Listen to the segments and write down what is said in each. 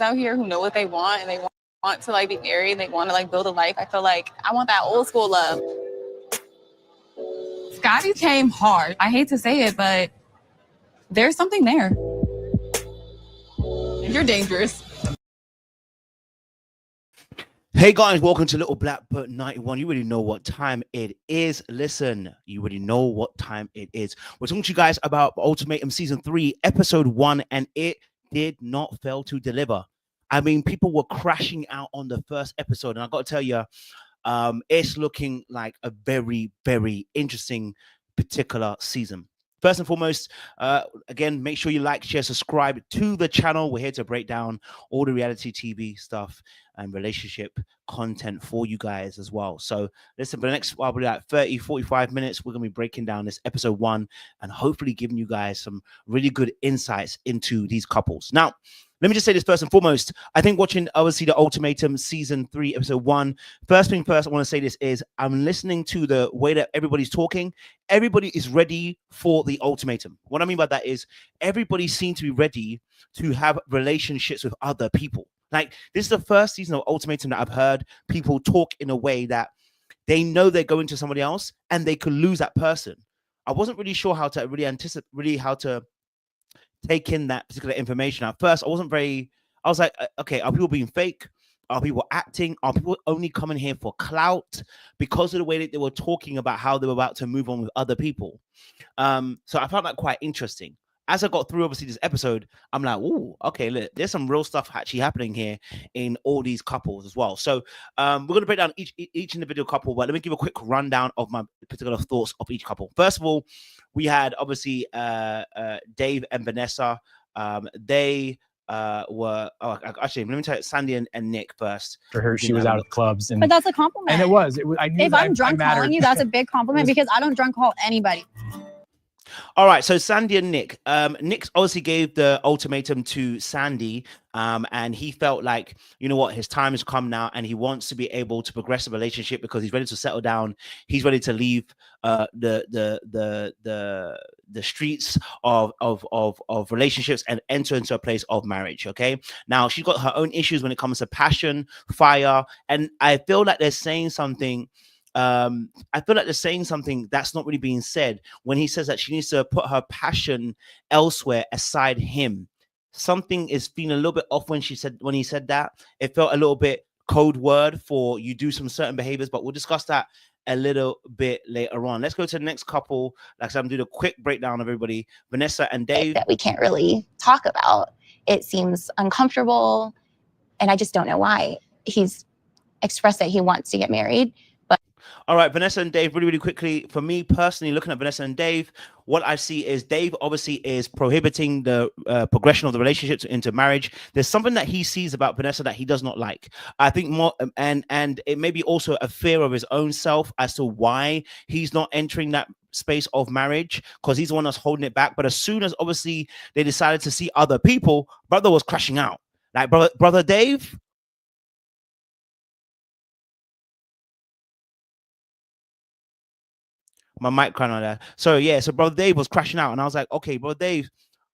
out here who know what they want and they want to like be married and they want to like build a life. I feel like I want that old school love. Scotty came hard. I hate to say it, but there's something there. You're dangerous. Hey guys, welcome to Little Black Book 91. You already know what time it is. Listen, you already know what time it is. We're talking to you guys about Ultimatum Season 3, Episode 1, and it did not fail to deliver. I mean, people were crashing out on the first episode, and I got to tell you, it's looking like a very, very interesting particular season. First and foremost, again, make sure you like, share, subscribe to the channel. We're here to break down all the reality TV stuff and relationship content for you guys as well. So listen, for the next probably like 30, 45 minutes, we're going to be breaking down this episode 1 and hopefully giving you guys some really good insights into these couples. Now, let me just say this first and foremost. I think watching, obviously, the Ultimatum Season 3, Episode 1, first thing first, I want to say this is I'm listening to the way that everybody's talking. Everybody is ready for the ultimatum. What I mean by that is everybody seems to be ready to have relationships with other people. Like, this is the first season of Ultimatum that I've heard people talk in a way that they know they're going to somebody else and they could lose that person. I wasn't really sure how to really anticipate, how to take in that particular information. At first, I was like, okay, are people being fake? Are people acting? Are people only coming here for clout because of the way that they were talking about how they were about to move on with other people? So I found that quite interesting. As I got through, obviously, this episode, I'm like, oh, okay, look, there's some real stuff actually happening here in all these couples as well. So we're going to break down each individual couple, but let me give a quick rundown of my particular thoughts of each couple. First of all, we had, obviously, Dave and Vanessa. They were, actually, let me tell you, Sandy and Nick first. For her, she was out of the clubs. But that's a compliment. And it was. I knew if I'm drunk calling you, that's a big compliment because I don't drunk call anybody. All right, so Sandy and Nick. Nick obviously gave the ultimatum to Sandy, and he felt like, you know what, his time has come now, and he wants to be able to progress the relationship because he's ready to settle down. He's ready to leave the streets of relationships and enter into a place of marriage. Okay, now she's got her own issues when it comes to passion, fire, and I feel like they're saying something. I feel like they're saying something that's not really being said when he says that she needs to put her passion elsewhere aside him. Something is feeling a little bit off when he said that. It felt a little bit code word for you do some certain behaviors, but we'll discuss that a little bit later on. Let's go to the next couple. Like I said, I'm doing a quick breakdown of everybody. Vanessa and Dave. That we can't really talk about. It seems uncomfortable, and I just don't know why. He's expressed that he wants to get married. All right, Vanessa and Dave, really, really quickly. For me personally, looking at Vanessa and Dave, what I see is Dave obviously is prohibiting the progression of the relationship into marriage. There's something that he sees about Vanessa that he does not like. I think more, and it may be also a fear of his own self as to why he's not entering that space of marriage, because he's the one that's holding it back. But as soon as obviously they decided to see other people, brother was crashing out. Like, brother Dave. My mic crying on that. So yeah, so brother Dave was crashing out, and I was like, okay, brother Dave,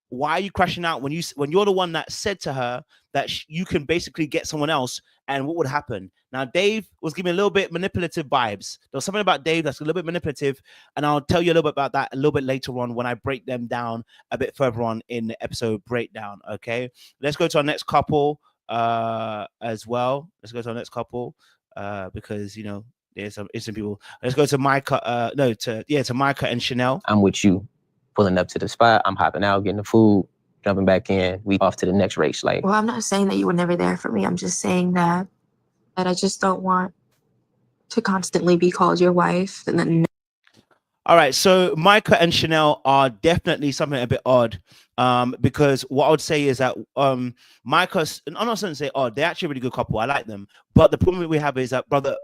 why are you crashing out when you're the one that said to her that you can basically get someone else, and what would happen? Now Dave was giving a little bit manipulative vibes. There was something about Dave that's a little bit manipulative, and I'll tell you a little bit about that a little bit later on when I break them down a bit further on in the episode breakdown. Okay, let's go to our next couple as well. Let's go to our next couple because, you know, there's some interesting people. Let's go to Micah. To Micah and Chanel. I'm with you, pulling up to the spot. I'm hopping out, getting the food, jumping back in. We off to the next race. Like, well, I'm not saying that you were never there for me. I'm just saying that I just don't want to constantly be called your wife and then. All right, so Micah and Chanel are definitely something a bit odd, because what I would say is that Micah's, and I'm not going to say odd, they're actually a really good couple. I like them, but the problem we have is that brother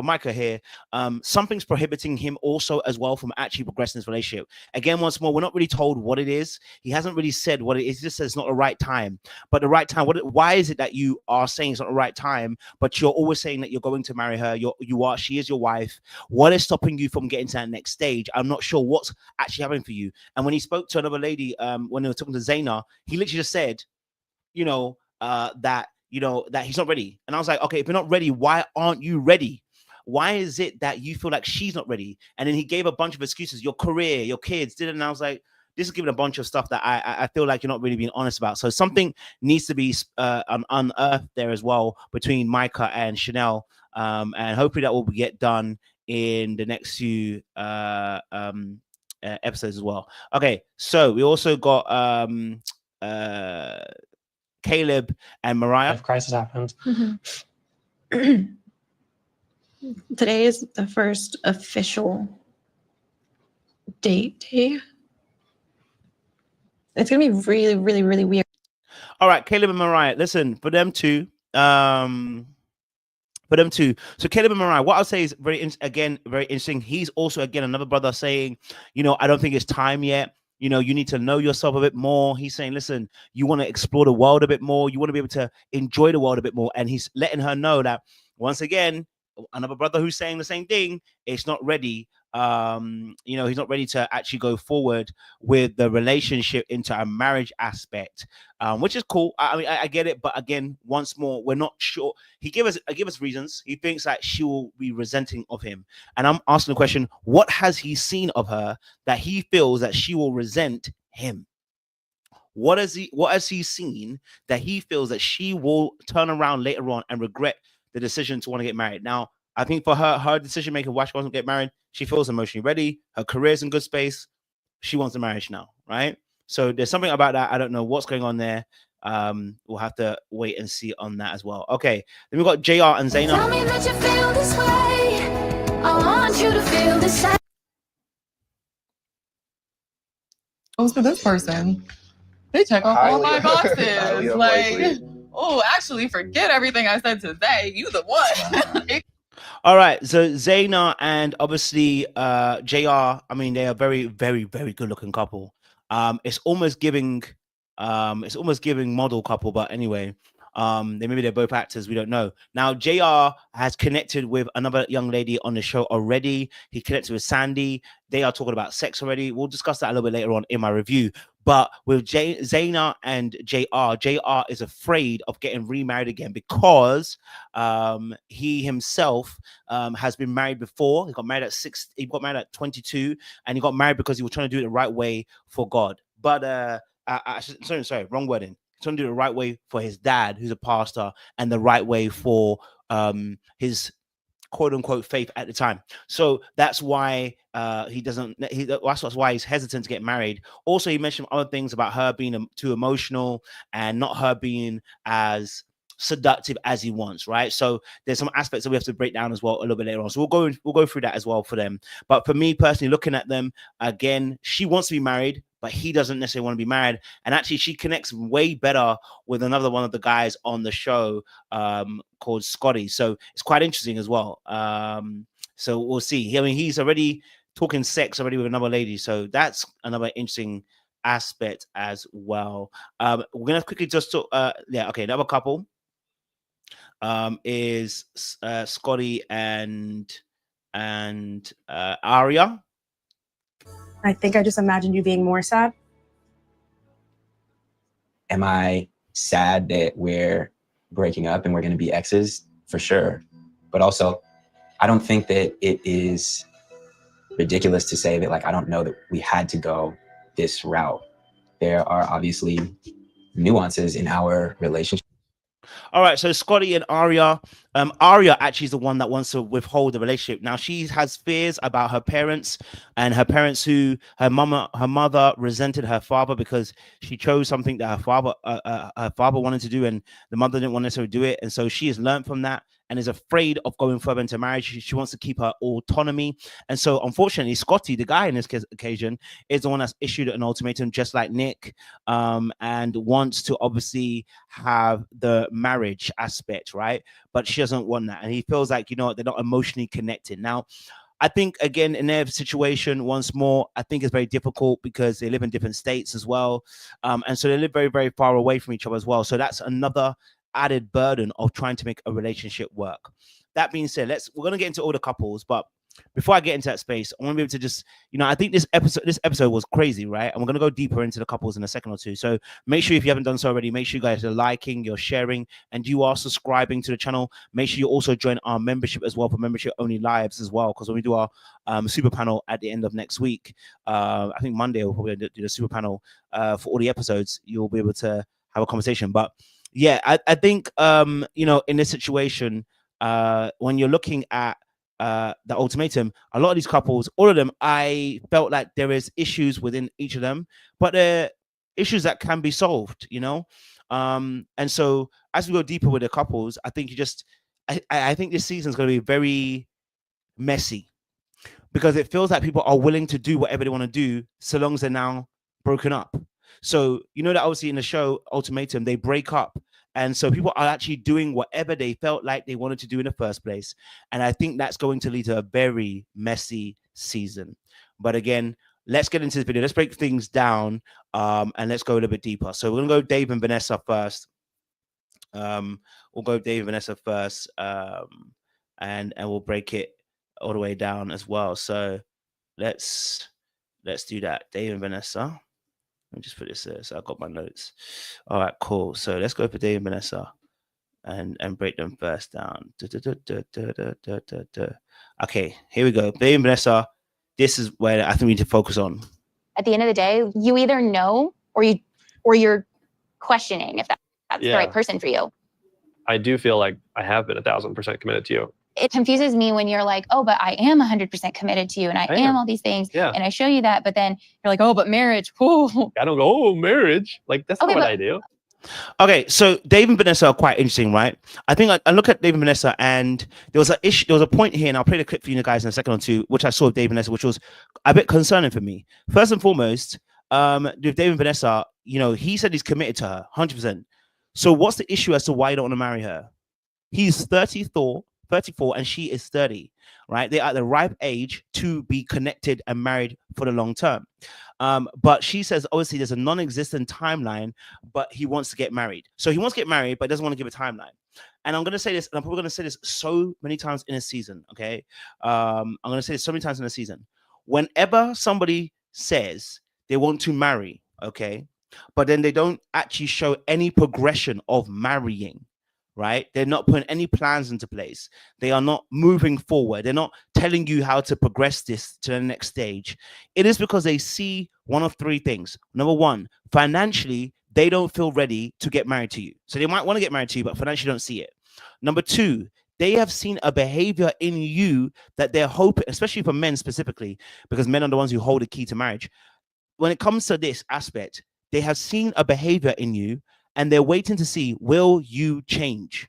Micah here, something's prohibiting him also as well from actually progressing this relationship. Again, once more, we're not really told what it is. He hasn't really said what it is. He just says it's not the right time. But the right time, why is it that you are saying it's not the right time, but you're always saying that you're going to marry her? She is your wife. What is stopping you from getting to that next stage? I'm not sure what's actually happening for you. And when he spoke to another lady, when they were talking to Zaina, he literally just said, you know, that, you know, that he's not ready. And I was like, okay, if you're not ready, why aren't you ready? Why is it that you feel like she's not ready? And then he gave a bunch of excuses, your career, your kids, didn't. And I was like, this is giving a bunch of stuff that I feel like you're not really being honest about. So something needs to be unearthed there as well between Micah and Chanel. And hopefully that will get done in the next few episodes as well. Okay, so we also got Caleb and Mariah. If crisis happens. Today is the first official date day. It's gonna be really, really, really weird. All right, Caleb and Mariah. Listen, for them two. So Caleb and Mariah, what I'll say is very interesting. He's also again another brother saying, you know, I don't think it's time yet. You know, you need to know yourself a bit more. He's saying, listen, you want to explore the world a bit more. You want to be able to enjoy the world a bit more. And he's letting her know that once again, another brother who's saying the same thing, it's not ready. You know, he's not ready to actually go forward with the relationship into a marriage aspect, which is cool. I mean, I get it, but again, once more, we're not sure. He gave us reasons. He thinks that she will be resenting of him, and I'm asking the question: what has he seen of her that he feels that she will resent him? What has he seen that he feels that she will turn around later on and regret the decision to want to get married? Now, I think for her decision making why she wants to get married, she feels emotionally ready. Her career's in good space. She wants the marriage now, right? So there's something about that. I don't know what's going on there. We'll have to wait and see on that as well. Okay, then we've got JR and Zaina. Tell me that you feel this way. I want you to feel the same. For this person, they check off all my boxes. Like, oh, actually, forget everything I said today. You the one. All right, so Zaina and obviously JR, I mean, they are very, very, very good looking couple. It's almost giving model couple, but anyway, they're both actors, we don't know. Now JR has connected with another young lady on the show already. He connected with Sandy. They are talking about sex already. We'll discuss that a little bit later on in my review. But with Zaina and JR is afraid of getting remarried again because he himself has been married before. He got married at 22, and he got married because he was trying to do it the right way for God. But sorry, wrong wording. He's trying to do it the right way for his dad, who's a pastor, and the right way for his quote unquote faith at the time. So that's why that's why he's hesitant to get married. Also, he mentioned other things about her being too emotional and not her being as seductive as he wants, right? So there's some aspects that we have to break down as well a little bit later on. So we'll go through that as well for them. But for me personally, looking at them again, she wants to be married, but he doesn't necessarily want to be married. And actually, she connects way better with another one of the guys on the show called Scotty. So it's quite interesting as well. So we'll see. I mean, he's already talking sex already with another lady. So that's another interesting aspect as well. We're going to quickly just talk. Another couple is Scotty and Aria. I think I just imagined you being more sad. Am I sad that we're breaking up and we're going to be exes? For sure. But also, I don't think that it is ridiculous to say that, like, I don't know that we had to go this route. There are obviously nuances in our relationship. All right, so Scotty and Aria. Aria actually is the one that wants to withhold the relationship. Now she has fears about her parents, and her parents who her mother resented her father because she chose something that her father wanted to do, and the mother didn't want to necessarily do it. And so she has learned from that and is afraid of going further into marriage. She wants to keep her autonomy. And so unfortunately, Scotty, the guy in this occasion, is the one that's issued an ultimatum, just like Nick, and wants to obviously have the marriage aspect, right? But she doesn't want that. And he feels like, you know, they're not emotionally connected. Now, I think, again, in their situation, once more, I think it's very difficult because they live in different states as well. And so they live very, very far away from each other as well. So that's another added burden of trying to make a relationship work. That being said, we're going to get into all the couples, but before I get into that space, I want to be able to just, I think this episode was crazy, right? And we're going to go deeper into the couples in a second or two. So make sure if you haven't done so already, make sure you guys are liking, you're sharing, and you are subscribing to the channel. Make sure you also join our membership as well for membership only lives as well. Because when we do our super panel at the end of next week, I think Monday we'll probably do the super panel for all the episodes. You'll be able to have a conversation. But yeah, I think, in this situation, when you're looking at the ultimatum, a lot of these couples, all of them, I felt like there is issues within each of them, but they're issues that can be solved, and so as we go deeper with the couples, I think I think this season is going to be very messy, because it feels like people are willing to do whatever they want to do so long as they're now broken up. So that obviously in the show Ultimatum, they break up. And so people are actually doing whatever they felt like they wanted to do in the first place. And I think that's going to lead to a very messy season. But again, let's get into this video. Let's break things down and let's go a little bit deeper. So we're going to go Dave and Vanessa first. We'll go Dave and Vanessa first, and we'll break it all the way down as well. So let's do that. Dave and Vanessa. Let me just put this there. So I've got my notes. All right, cool. So let's go for Dave and Vanessa and break them first down. Okay, here we go. Dave and Vanessa, this is where I think we need to focus on. At the end of the day, you either know or you're questioning if that's the right person for you. I do feel like I have been 1,000% committed to you. It confuses me when you're like, oh, but I am 100% committed to you and I am all these things. Yeah. And I show you that, but then you're like, oh, but marriage. Whoa. I don't go, oh, marriage. Like, that's not what I do. Okay, so Dave and Vanessa are quite interesting, right? I think I look at Dave and Vanessa, and there was a point here, and I'll play the clip for you guys in a second or two, which I saw of Dave and Vanessa, which was a bit concerning for me. First and foremost, with Dave and Vanessa, he said he's committed to her 100%. So what's the issue as to why you don't want to marry her? He's 34, and she is 30, right? They're at the ripe age to be connected and married for the long term. But she says, obviously, there's a non-existent timeline, but he wants to get married. So he wants to get married, but doesn't want to give a timeline. And I'm going to say this, and I'm probably going to say this so many times in a season, okay? I'm going to say this so many times in a season. Whenever somebody says they want to marry, okay, but then they don't actually show any progression of marrying, right? They're not putting any plans into place. They are not moving forward. They're not telling you how to progress this to the next stage. It is because they see one of three things. Number one, financially, they don't feel ready to get married to you. So they might want to get married to you, but financially don't see it. Number two, they have seen a behavior in you that they're hoping, especially for men specifically, because men are the ones who hold the key to marriage. When it comes to this aspect, they have seen a behavior in you and they're waiting to see, will you change?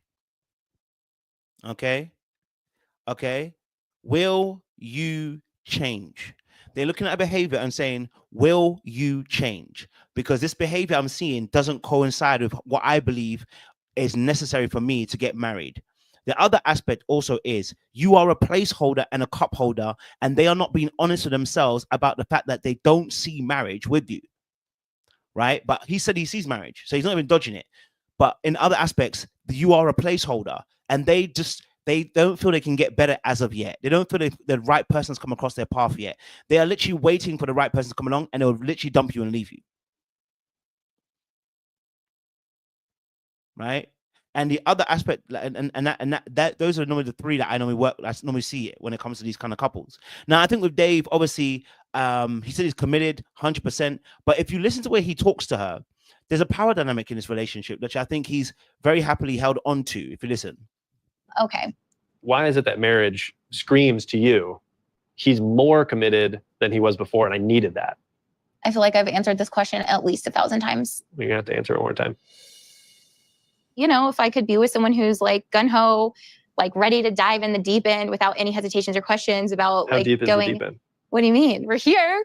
Okay. Will you change? They're looking at a behavior and saying, will you change? Because this behavior I'm seeing doesn't coincide with what I believe is necessary for me to get married. The other aspect also is you are a placeholder and a cup holder, and they are not being honest with themselves about the fact that they don't see marriage with you. Right? But he said he sees marriage, so he's not even dodging it. But in other aspects, you are a placeholder, and they don't feel they can get better as of yet. They don't feel the right person's come across their path yet. They are literally waiting for the right person to come along, and they'll literally dump you and leave you. Right? And the other aspect, that those are normally the three that I normally see it when it comes to these kind of couples. Now, I think with Dave, obviously, he said he's committed 100%. But if you listen to where he talks to her, there's a power dynamic in this relationship, which I think he's very happily held on to, if you listen. Okay. Why is it that marriage screams to you, he's more committed than he was before, and I needed that? I feel like I've answered this question at least 1,000 times. You're going to have to answer it one more time. If I could be with someone who's like gun-ho, like ready to dive in the deep end without any hesitations or questions about How like deep is going. The deep end? What do you mean? We're here.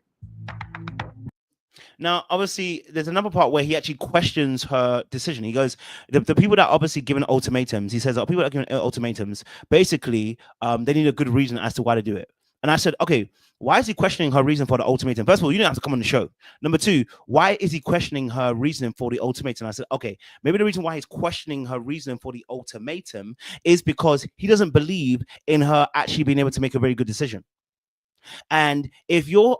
Now, obviously, there's another part where he actually questions her decision. He goes, the people that are obviously given ultimatums, he says, people that are given ultimatums, basically, they need a good reason as to why to do it. And I said, okay, why is he questioning her reason for the ultimatum? First of all, you don't have to come on the show. Number two, why is he questioning her reasoning for the ultimatum? I said, okay, maybe the reason why he's questioning her reason for the ultimatum is because he doesn't believe in her actually being able to make a very good decision. And if you're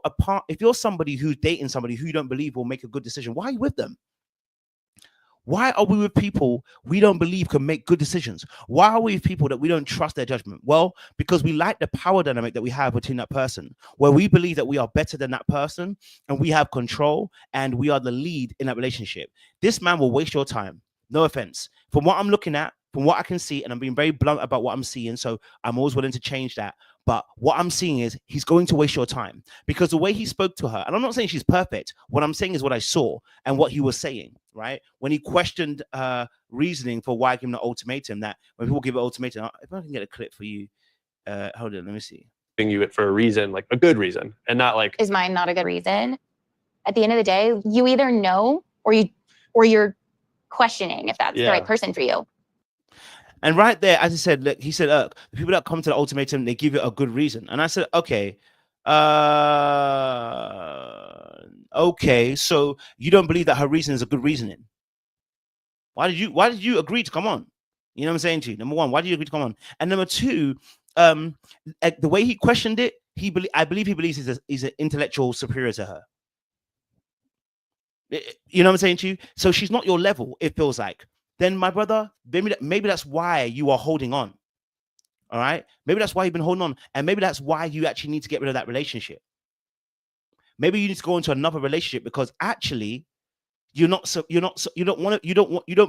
somebody who's dating somebody who you don't believe will make a good decision, why are you with them? Why are we with people we don't believe can make good decisions? Why are we with people that we don't trust their judgment? Well, because we like the power dynamic that we have between that person, where we believe that we are better than that person and we have control and we are the lead in that relationship. This man will waste your time. No offense. From what I'm looking at, from what I can see, and I'm being very blunt about what I'm seeing, so I'm always willing to change that. But what I'm seeing is he's going to waste your time because the way he spoke to her, and I'm not saying she's perfect. What I'm saying is what I saw and what he was saying, right? When he questioned reasoning for why giving the ultimatum, that when people give an ultimatum, if I can get a clip for you, hold on, let me see. You it for a reason, like a good reason, and not like, is mine not a good reason? At the end of the day, you either know or you're questioning if that's the right person for you. And right there, as I said, look, he said, the people that come to the ultimatum, they give it a good reason. And I said, okay, okay, so you don't believe that her reason is a good reasoning. Why did you agree to come on? You know what I'm saying to you? Number one, why did you agree to come on? And number two, the way he questioned it, I believe he believes he's an intellectual superior to her. You know what I'm saying to you? So she's not your level, it feels like. Then my brother, maybe that's why you are holding on. All right. Maybe that's why you've been holding on. And maybe that's why you actually need to get rid of that relationship. Maybe you need to go into another relationship because actually you don't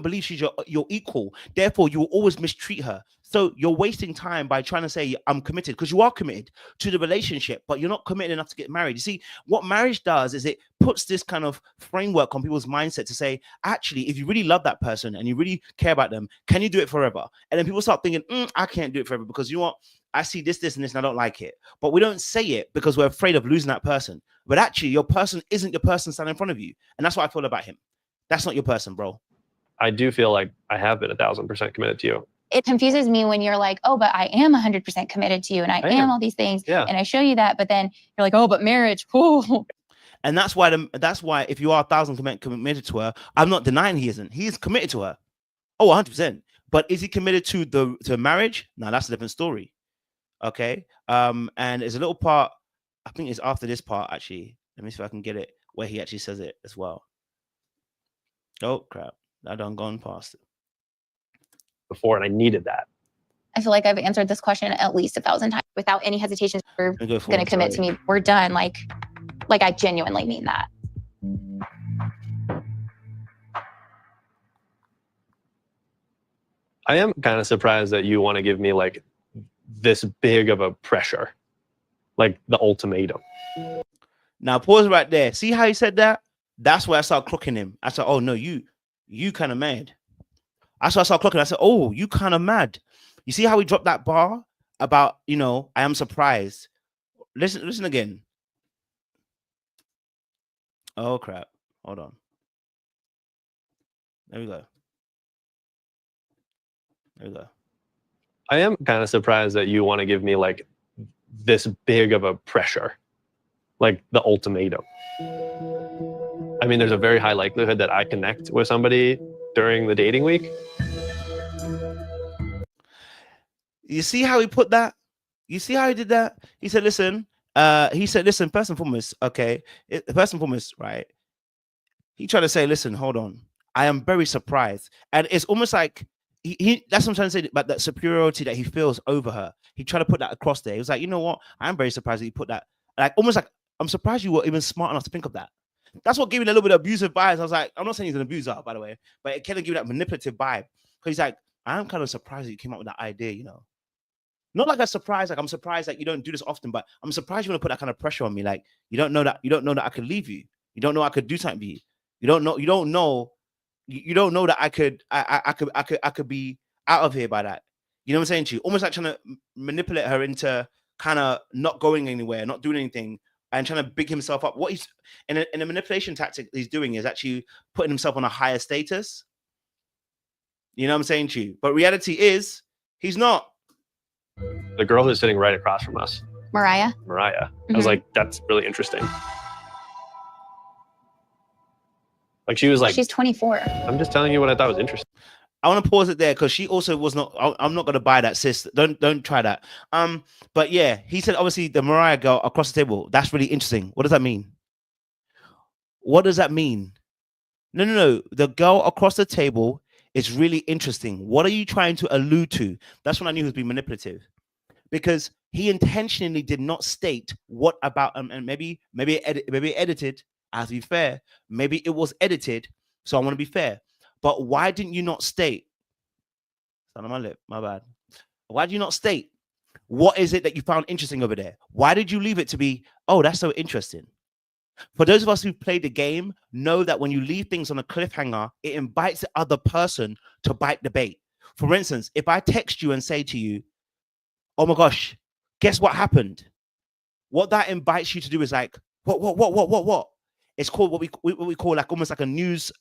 believe she's your equal. Therefore, you will always mistreat her. So you're wasting time by trying to say I'm committed, because you are committed to the relationship, but you're not committed enough to get married. You see, what marriage does is it puts this kind of framework on people's mindset to say, actually, if you really love that person and you really care about them, can you do it forever? And then people start thinking, I can't do it forever because you know what? I see this, and this, and I don't like it. But we don't say it because we're afraid of losing that person. But actually, your person isn't the person standing in front of you. And that's what I feel about him. That's not your person, bro. I do feel like I have been 1,000% committed to you. It confuses me when you're like, oh, but I am 100% committed to you and I am all these things. Yeah. And I show you that, but then you're like, oh, but marriage. Ooh. And that's why if you are 1,000% committed to her, I'm not denying he isn't. He is committed to her. Oh, 100%. But is he committed to marriage? No, that's a different story. Okay. And there's a little part, I think it's after this part, actually. Let me see if I can get it where he actually says it as well. Oh, crap. I done gone past it. Before, and I needed that. I feel like I've answered this question at least 1,000 times without any hesitation. You're going to commit to me. We're done. Like I genuinely mean that. I am kind of surprised that you want to give me like this big of a pressure, like the ultimatum. Now pause right there. See how he said that? That's where I started clocking him. I said, oh no, you kind of mad. I started clocking. I said, oh, you kind of mad. You see how he dropped that bar about, I am surprised. Listen again. Oh crap. Hold on. There we go. I am kind of surprised that you want to give me like this big of a pressure, like the ultimatum. I mean, there's a very high likelihood that I connect with somebody during the dating week. You see how he put that? You see how he did that? He said, listen, first and foremost, okay, first and foremost, right? He tried to say, listen, hold on. I am very surprised. And it's almost like, that's what I'm trying to say about that superiority that he feels over her. He tried to put that across there. He was like, you know what? I'm very surprised that you put that. Like, almost like, I'm surprised you were even smart enough to think of that. That's what gave me a little bit of abusive vibes. I was like, I'm not saying he's an abuser, by the way, but it kind of gave me that manipulative vibe. Because he's like, I'm kind of surprised that you came up with that idea, Not like a surprise, like I'm surprised that you don't do this often, but I'm surprised you want to put that kind of pressure on me. Like, you don't know that I could leave you. You don't know I could do something for you. You don't know that I could be out of here by that. You know what I'm saying to you? Almost like trying to manipulate her into kind of not going anywhere, not doing anything, and trying to big himself up. What he's in a manipulation tactic he's doing is actually putting himself on a higher status. You know what I'm saying to you? But reality is he's not. The girl who's sitting right across from us, Mariah. Mariah. I was like, that's really interesting. Like she was like, she's 24. I'm just telling you what I thought was interesting. I want to pause it there because she also was not. I'm not going to buy that, sis. Don't try that. But yeah, he said obviously the Mariah girl across the table. That's really interesting. What does that mean? What does that mean? No. The girl across the table is really interesting. What are you trying to allude to? That's when I knew he was being manipulative, because he intentionally did not state what about and maybe edited. I have to be fair. Maybe it was edited, so I want to be fair. But why didn't you not state? Son of my lip, my bad. Why did you not state what is it that you found interesting over there? Why did you leave it to be, oh, that's so interesting? For those of us who played the game, know that when you leave things on a cliffhanger, it invites the other person to bite the bait. For instance, if I text you and say to you, oh my gosh, guess what happened? What that invites you to do is like, what? It's called what we call like almost like a news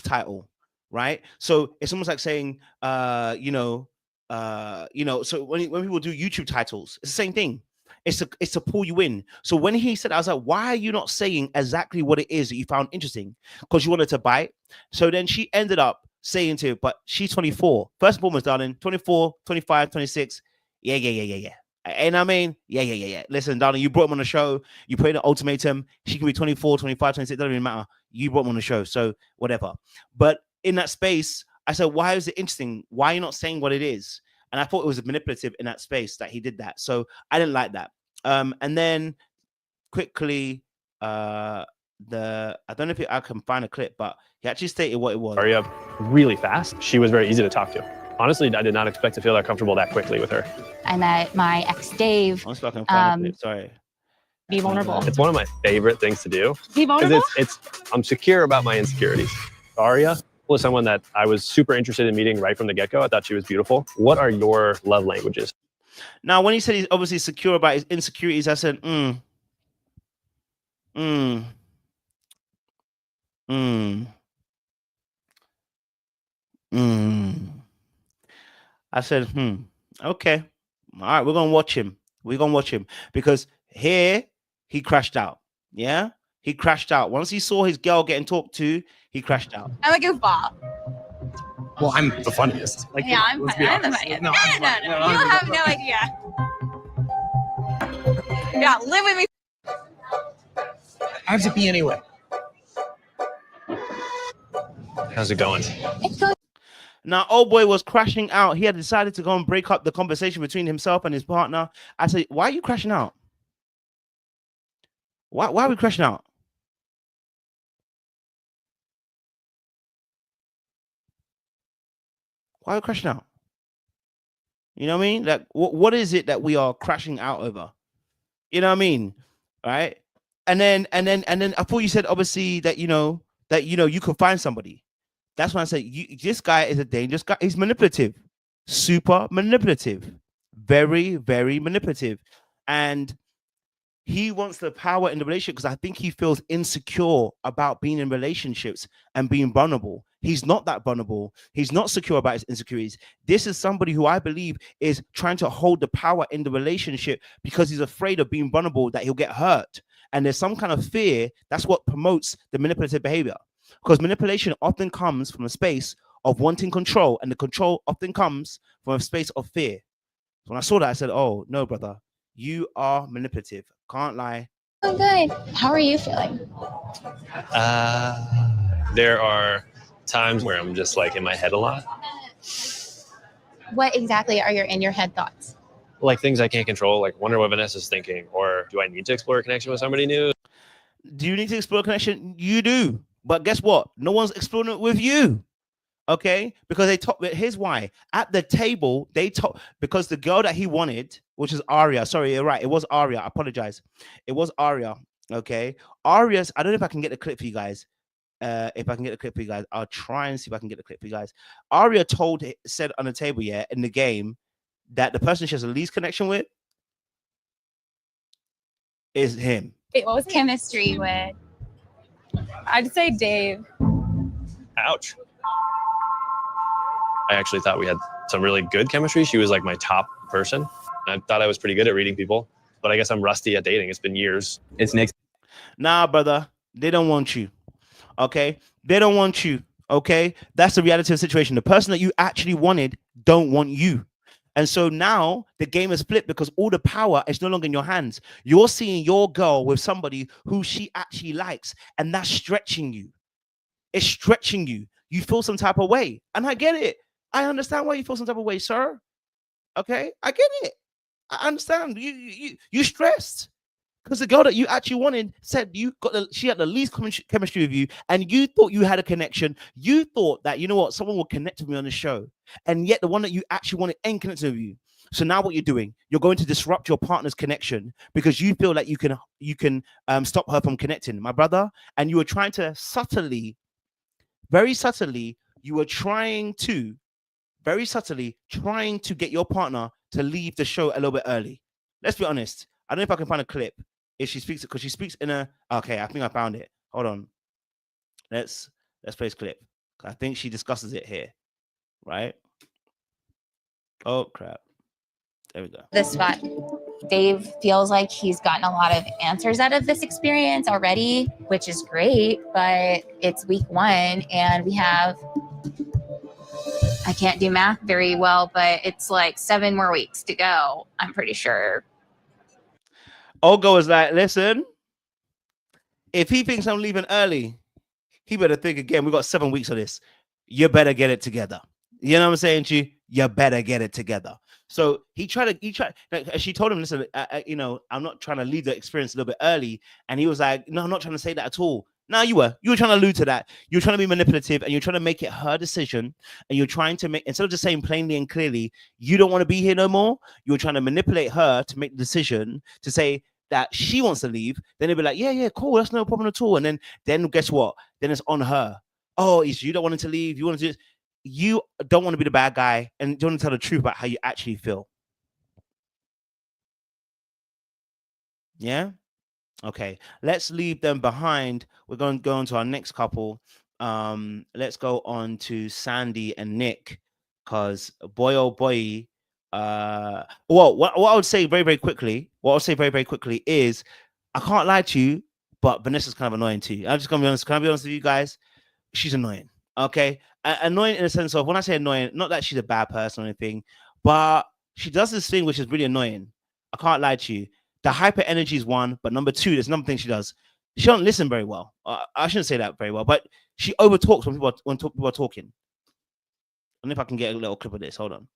title, right? So it's almost like saying, so when people do YouTube titles, it's the same thing. It's to pull you in. So when he said, I was like, why are you not saying exactly what it is that you found interesting? Because you wanted to bite. So then she ended up saying to, but she's 24. First and foremost, darling, 24, 25, 26. Yeah. And I mean, yeah. Listen, darling, you brought him on the show. You put in an ultimatum. She can be 24, 25, 26. Doesn't even matter. You brought him on the show. So whatever. But in that space, I said, why is it interesting? Why are you not saying what it is? And I thought it was manipulative in that space that he did that. So I didn't like that. And then quickly, I don't know if I can find a clip, but he actually stated what it was. Aria really fast. She was very easy to talk to. Honestly, I did not expect to feel that comfortable that quickly with her. I met my ex Dave. Honestly, I can find a clip. Sorry. Be vulnerable. It's one of my favorite things to do. Be vulnerable? I'm secure about my insecurities. Aria was someone that I was super interested in meeting right from the get-go. I thought she was beautiful. What are your love languages? Now, when he said he's obviously secure about his insecurities, I said, I said, okay. All right, we're going to watch him. Because here he crashed out. Yeah? He crashed out. Once he saw his girl getting talked to, he crashed out. I'm a goofball. Well, I'm the funniest. Like, Yeah, I'm the funniest. No, you have no idea. Yeah, live with me. I have to pee anyway. How's it going? Now, old boy was crashing out. He had decided to go and break up the conversation between himself and his partner. I said, why are you crashing out? Why are we crashing out? Why are we crashing out? You know what I mean? Like, what is it that we are crashing out over? You know what I mean? Right? And then I thought you said obviously that you could find somebody. That's when I said this guy is a dangerous guy. He's manipulative, super manipulative, very, very manipulative, and he wants the power in the relationship because I think he feels insecure about being in relationships and being vulnerable. He's not that vulnerable. He's not secure about his insecurities. This is somebody who I believe is trying to hold the power in the relationship because he's afraid of being vulnerable, that he'll get hurt. And there's some kind of fear. That's what promotes the manipulative behavior. Because manipulation often comes from a space of wanting control, and the control often comes from a space of fear. So when I saw that, I said, oh, no, brother, you are manipulative. Can't lie. Oh, good. How are you feeling? There are times where I'm just like in my head a lot. What exactly are your in your head thoughts? Like things I can't control, like wonder what Vanessa's thinking, or do I need to explore a connection with somebody new? Do you need to explore a connection? You do. But guess what? No one's exploring it with you. Okay? Because they talk. Here's why. At the table, they talk because the girl that he wanted, which is Aria. Sorry, you're right. It was Aria. I apologize. It was Aria. Okay. Aria's, I don't know if I can get the clip for you guys. If I can get the clip for you guys, I'll try and see if I can get the clip for you guys. Aria said on the table, yeah, in the game, that the person she has the least connection with is him. Wait, what was chemistry with? I'd say Dave. Ouch. I actually thought we had some really good chemistry. She was like my top person. I thought I was pretty good at reading people, but I guess I'm rusty at dating. It's been years. It's Nick's. Nah, brother, they don't want you. Okay, they don't want you. Okay, that's the reality of the situation. The person that you actually wanted don't want you. And so now the game is flipped because all the power is no longer in your hands. You're seeing your girl with somebody who she actually likes, and that's stretching you. It's stretching you. You feel some type of way. And I get it. I understand why you feel some type of way, sir. Okay, I get it. I understand. You stressed. Because the girl that you actually wanted said she had the least chemistry with you, and you thought you had a connection. You thought that, you know what, someone will connect with me on the show, and yet the one that you actually wanted ain't connected with you. So now what you're doing, you're going to disrupt your partner's connection because you feel like you can stop her from connecting, my brother. And you were trying to very subtly, trying to get your partner to leave the show a little bit early. Let's be honest. I don't know if I can find a clip. If she speaks, because she speaks in a, okay, I think I found it. Hold on. Let's play this clip. I think she discusses it here, right? Oh, crap. There we go. This spot. Dave feels like he's gotten a lot of answers out of this experience already, which is great, but it's week 1 and we have, I can't do math very well, but it's like 7 more weeks to go, I'm pretty sure. Olga was like, listen, if he thinks I'm leaving early, he better think again. We got 7 weeks of this. You better get it together. You know what I'm saying to you? You better get it together. So he tried, like, she told him, listen, I'm not trying to leave the experience a little bit early. And he was like, no, I'm not trying to say that at all. No, you were trying to allude to that. You're trying to be manipulative, and you're trying to make it her decision. And you're trying to make, instead of just saying plainly and clearly, you don't want to be here no more, you're trying to manipulate her to make the decision to say that she wants to leave. Then they'll be like, yeah, cool, that's no problem at all. And then guess what? Then it's on her. Oh, it's you don't want to leave. You want to do this. You don't want to be the bad guy, and you don't want to tell the truth about how you actually feel. Yeah. Okay, let's leave them behind. We're going to go on to our next couple. Let's go on to Sandy and Nick, because boy, oh boy. Well, what I would say very, very quickly, is, I can't lie to you, but Vanessa's kind of annoying too. I'm just going to be honest. Can I be honest with you guys? She's annoying. Okay. Annoying in the sense of, when I say annoying, not that she's a bad person or anything, but she does this thing which is really annoying. I can't lie to you. The hyper energy is one, but number 2, there's another thing she does. She don't listen very well. I shouldn't say that very well, but she over talks when people are talking. I don't know if I can get a little clip of this. Hold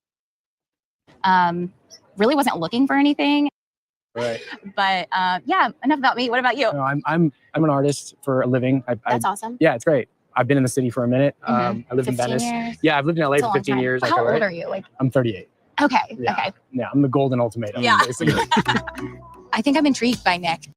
on. Really wasn't looking for anything. Right. But yeah, enough about me. What about you? No, I'm an artist for a living. That's awesome. Yeah, it's great. I've been in the city for a minute. I lived in 15 Venice. years? Yeah, I've lived in LA That's a for long 15 time. years. How old are you? Like, I'm 38. Okay. Yeah. Okay. Yeah, I'm the golden ultimatum. Yeah. Basically. I think I'm intrigued by Nick.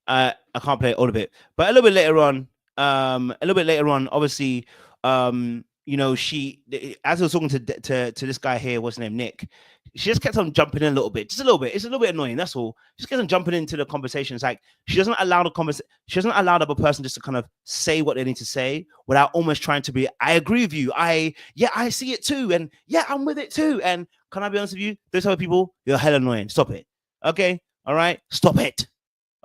I can't play all of it, but a little bit later on, obviously, she, as I was talking to this guy here, what's his name, Nick, she just kept on jumping in a little bit, just a little bit. It's a little bit annoying, that's all. Just kept on jumping into the conversation. It's like she doesn't allow the other person just to kind of say what they need to say without almost trying to be, I agree with you, I see it too, and yeah, I'm with it too. And can I be honest with you, those type of people, you're hell annoying. Stop it. Okay, all right, stop it.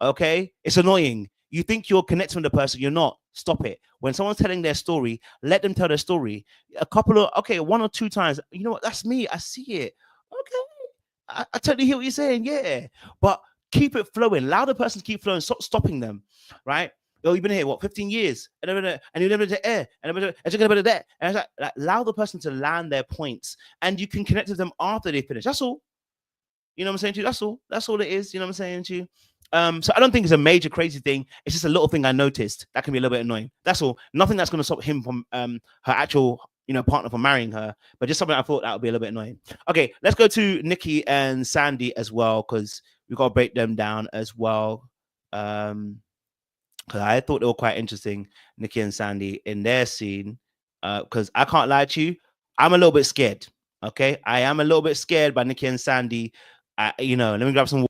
Okay, it's annoying. You think you're connecting with the person, you're not. Stop it. When someone's telling their story, let them tell their story. 1 or 2 times, you know what, that's me, I see it. Okay, I totally hear what you're saying, yeah. But keep it flowing. Allow the person to keep flowing. Stop stopping them, right? Oh, you've been here, 15 years? And you never did air. And it's like, allow the person to land their points. And you can connect with them after they finish. That's all. You know what I'm saying to you? That's all it is. You know what I'm saying to you? So I don't think it's a major crazy thing. It's just a little thing I noticed that can be a little bit annoying. That's all. Nothing that's going to stop him from her actual, partner from marrying her, but just something I thought that would be a little bit annoying. Okay, let's go to Nikki and Sandy as well, because we've got to break them down as well. Because I thought they were quite interesting, Nikki and Sandy, in their scene. Because I can't lie to you, I'm a little bit scared. Okay, I am a little bit scared by Nikki and Sandy. Let me grab some.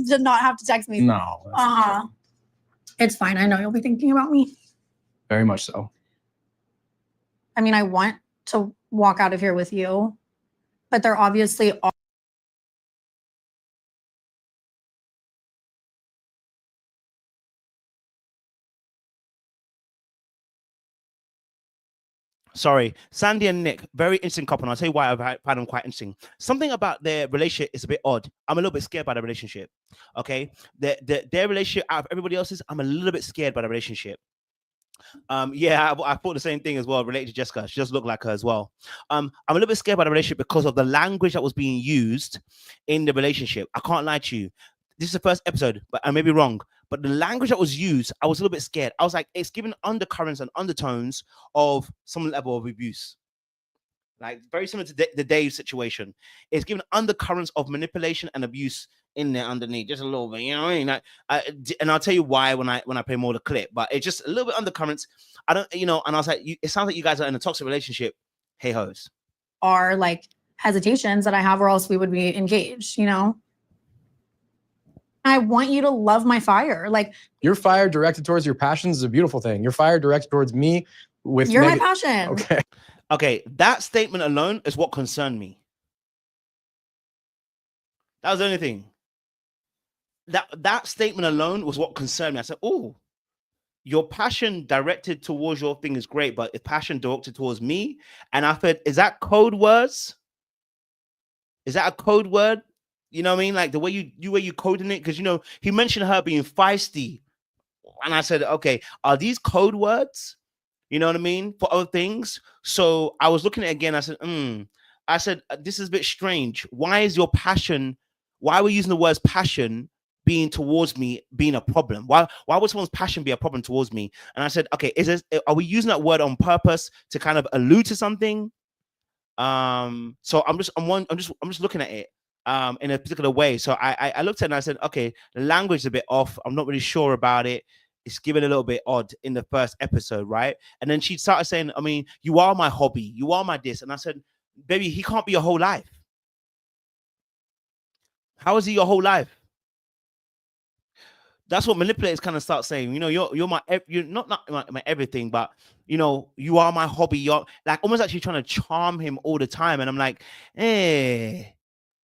Did not have to text me. No. It's fine. I know you'll be thinking about me. Very much so. I mean, I want to walk out of here with you, but there obviously are. Sorry, Sandy and Nick, very interesting couple. And I'll tell you why I find them quite interesting. Something about their relationship is a bit odd. I'm a little bit scared by the relationship. Okay, their relationship out of everybody else's, I'm a little bit scared by the relationship. Yeah, I thought the same thing as well related to Jessica. She just looked like her as well. I'm a little bit scared by the relationship because of the language that was being used in the relationship. I can't lie to you. This is the first episode, but I may be wrong. But the language that was used, I was a little bit scared. I was like, it's giving undercurrents and undertones of some level of abuse. Like very similar to the Dave situation. It's giving undercurrents of manipulation and abuse in there underneath, just a little bit, you know what I mean? And I'll tell you why when I play more of the clip, but it's just a little bit undercurrents. I don't, you know, and I was like, it sounds like you guys are in a toxic relationship. Hey hoes. Are like hesitations that I have, or else we would be engaged, you know? I want you to love my fire. Like, your fire directed towards your passions is a beautiful thing. Your fire directed towards me with you're my passion. Okay. Okay, that statement alone is what concerned me. That was the only thing. That statement alone was what concerned me. I said, oh, your passion directed towards your thing is great, but if passion directed towards me, and I said, is that code words? Is that a code word? You know what I mean? Like the way you coding it, because you know he mentioned her being feisty, and I said, okay, are these code words? You know what I mean, for other things? So I was looking at it again. I said, this is a bit strange. Why is your passion? Why are we using the words passion being towards me being a problem? Why would someone's passion be a problem towards me? And I said, okay, are we using that word on purpose to kind of allude to something? So I'm just looking at it in a particular way. So I looked at it and I said, okay, the language is a bit off. I'm not really sure about it. It's given a little bit odd in the first episode, right? And then she started saying, I mean, you are my hobby, you are my this. And I said, baby, he can't be your whole life. How is he your whole life? That's what manipulators kind of start saying. You know, you're not my everything, but you know, you are my hobby. You're like almost actually trying to charm him all the time. And I'm like,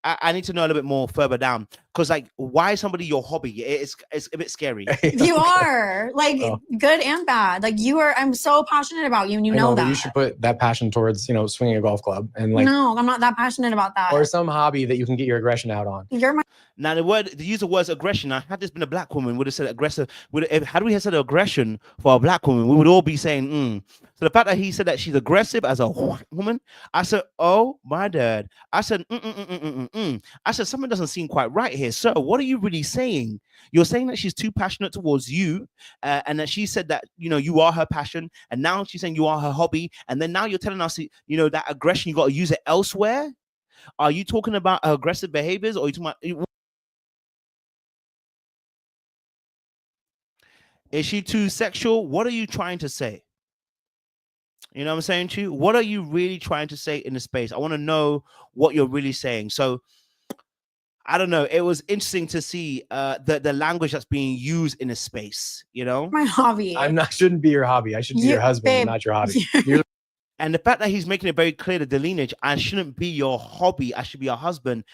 I need to know a little bit more further down, because like, why is somebody your hobby? It's a bit scary. You are like good and bad. Like you are. I'm so passionate about you, and you know that. You should put that passion towards, you know, swinging a golf club and like. No, I'm not that passionate about that. Or some hobby that you can get your aggression out on. You're my. Now the use of words aggression. Now, had this been a black woman, would have said aggressive. Had we said aggression for a black woman, we would all be saying. So the fact that he said that she's aggressive as a white woman, I said, oh my dad. I said, I said, something doesn't seem quite right here. So what are you really saying? You're saying that she's too passionate towards you, and that she said that, you know, you are her passion, and now she's saying you are her hobby, and then now you're telling us, you know, that aggression, you got to use it elsewhere. Are you talking about aggressive behaviors, or are you talking about? Is she too sexual? What are you trying to say? You know what I'm saying to you? What are you really trying to say in the space? I want to know what you're really saying. So I don't know. It was interesting to see the language that's being used in a space, you know? My hobby. Shouldn't be your hobby. I should be your husband, not your hobby. And the fact that he's making it very clear, the lineage, I shouldn't be your hobby, I should be your husband.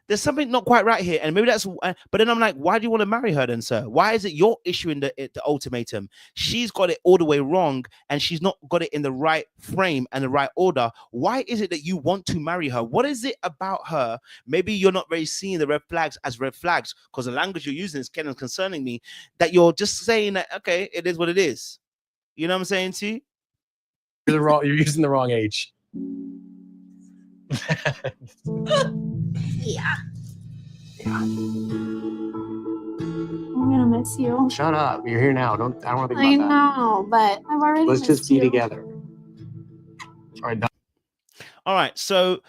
There's something not quite right here. And maybe that's, but then I'm like, why do you want to marry her then, sir? Why is it your issue in the ultimatum? She's got it all the way wrong, and she's not got it in the right frame and the right order. Why is it that you want to marry her? What is it about her? Maybe you're not really seeing the red flags as red flags, because the language you're using is kind of concerning me, that you're just saying that, okay, it is what it is. You know what I'm saying to you? You're using the wrong age. Yeah. I'm gonna miss you. Shut up. You're here now. I don't want to think I about that. know, but I've already Let's missed just be you. together. All right. All right. So,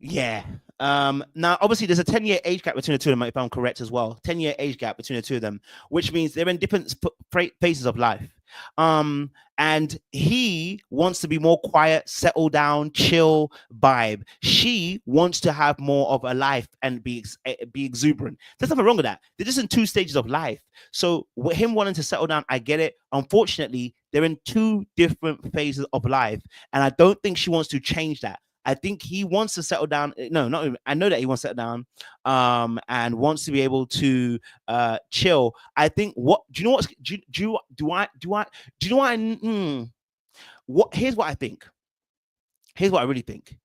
yeah. Now, obviously, there's a 10-year age gap between the two of them, if I'm correct as well. 10-year age gap between the two of them, which means they're in different phases of life. And he wants to be more quiet, settle down, chill vibe. She wants to have more of a life and be exuberant. There's nothing wrong with that. They're just in two stages of life. So with him wanting to settle down, I get it. Unfortunately, they're in two different phases of life, and I don't think she wants to change that. I think he wants to settle down. No, not even, I know that he wants to settle down, and wants to be able to chill. I think what do you know? What do you know what? What here's what I think. Here's what I really think.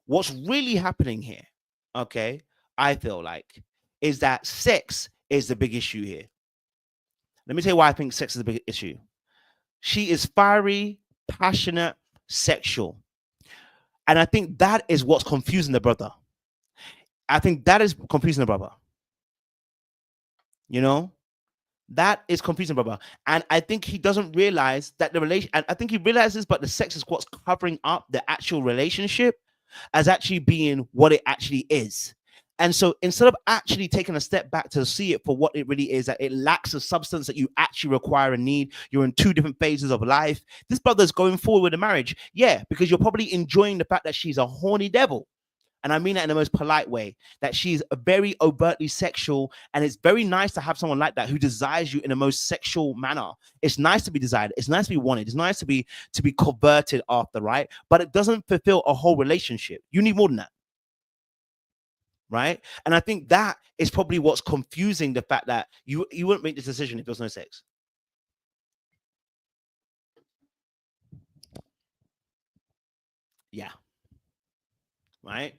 What's really happening here? Okay, I feel like is that sex is the big issue here. Let me tell you why I think sex is the big issue. She is fiery, passionate, sexual. And I think that is what's confusing the brother. I think that is confusing the brother. You know, that is confusing the brother. And I think he doesn't realize that the relation, and I think he realizes, but the sex is what's covering up the actual relationship as actually being what it actually is. And so instead of actually taking a step back to see it for what it really is, that it lacks a substance that you actually require and need, you're in two different phases of life. This brother's going forward with a marriage. Yeah, because you're probably enjoying the fact that she's a horny devil. And I mean that in the most polite way, that she's very overtly sexual. And it's very nice to have someone like that who desires you in the most sexual manner. It's nice to be desired. It's nice to be wanted. It's nice to be converted after, right? But it doesn't fulfill a whole relationship. You need more than that. Right. And I think that is probably what's confusing the fact that you wouldn't make this decision if there was no sex. Yeah. Right.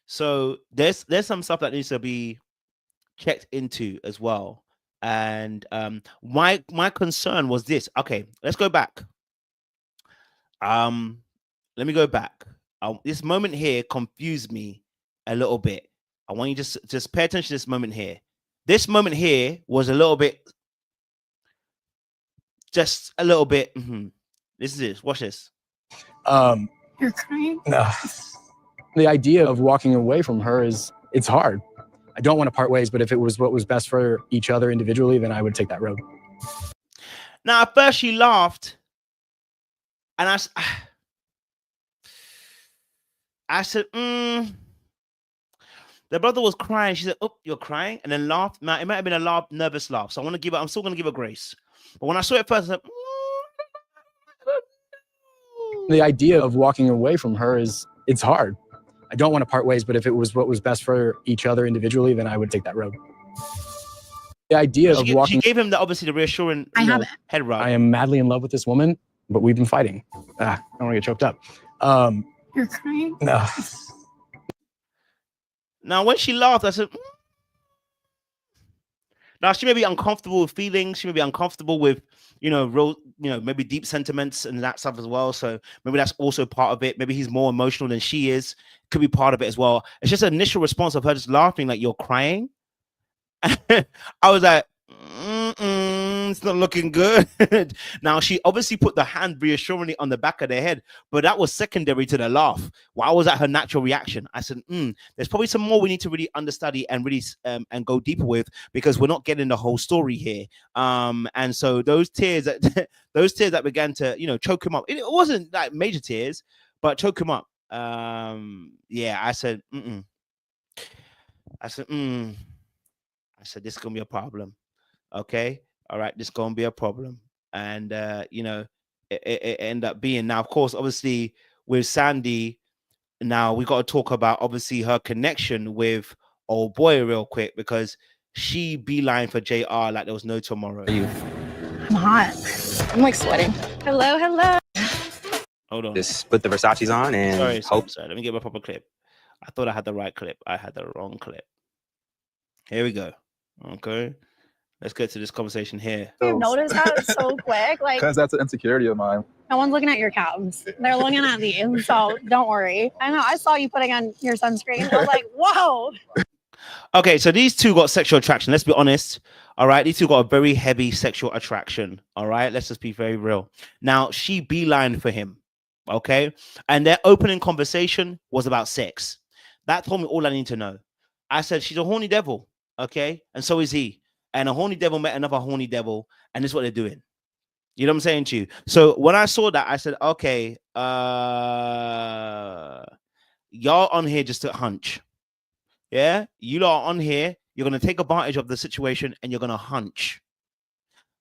So there's some stuff that needs to be checked into as well. And my concern was this. Okay, let's go back. Let me go back. This moment here confused me a little bit. I want you to just pay attention to this moment here. This moment here was a little bit, just a little bit. This is it. Watch this. You're crying? No. The idea of walking away from her it's hard. I don't want to part ways, but if it was what was best for each other individually, then I would take that road. Now, at first she laughed, and I said, The brother was crying. She said, "Oh, you're crying," and then laughed. Now, it might have been a nervous laugh. So I'm still gonna give her grace. But when I saw it first, I said, The idea of walking away from her it's hard. I don't want to part ways, but if it was what was best for each other individually, then I would take that road. The idea of walking. She gave him obviously the reassuring head rub. I am madly in love with this woman, but we've been fighting. I don't want to get choked up. You're crying? No. Now, when she laughed, I said, Now, she may be uncomfortable with feelings. She may be uncomfortable with, maybe deep sentiments and that stuff as well. So maybe that's also part of it. Maybe he's more emotional than she is. Could be part of it as well. It's just an initial response of her just laughing, like, "You're crying." I was like, it's not looking good. Now, she obviously put the hand reassuringly on the back of their head, but that was secondary to the laugh. Why was that her natural reaction? I said, there's probably some more we need to really understudy and really and go deeper with, because we're not getting the whole story here. And so those tears that began to, choke him up. It wasn't like major tears, but choke him up. I said, I said, this is gonna be a problem. Okay, all right, this is gonna be a problem. And it ended up being. Now, of course, obviously with Sandy, now we got to talk about obviously her connection with old boy real quick, because she beeline for JR like there was no tomorrow. I'm hot. I'm like sweating. Hello. Hold on. Just put the Versace's on and sorry. Let me get my proper clip. I thought I had the right clip. I had the wrong clip. Here we go. Okay, let's get to this conversation here. You notice that so quick? Like, because that's an insecurity of mine. No one's looking at your calves. They're looking at these, so don't worry. I know. I saw you putting on your sunscreen. I was like, whoa. Okay, so these two got sexual attraction. Let's be honest. All right, these two got a very heavy sexual attraction. All right, let's just be very real. Now, she beelined for him. Okay, and their opening conversation was about sex. That told me all I need to know. I said, she's a horny devil. Okay, and so is he. And a horny devil met another horny devil, and this is what they're doing. You know what I'm saying to you? So when I saw that, I said, okay, y'all on here just to hunch. Yeah, you lot are on here. You're gonna take advantage of the situation and you're gonna hunch.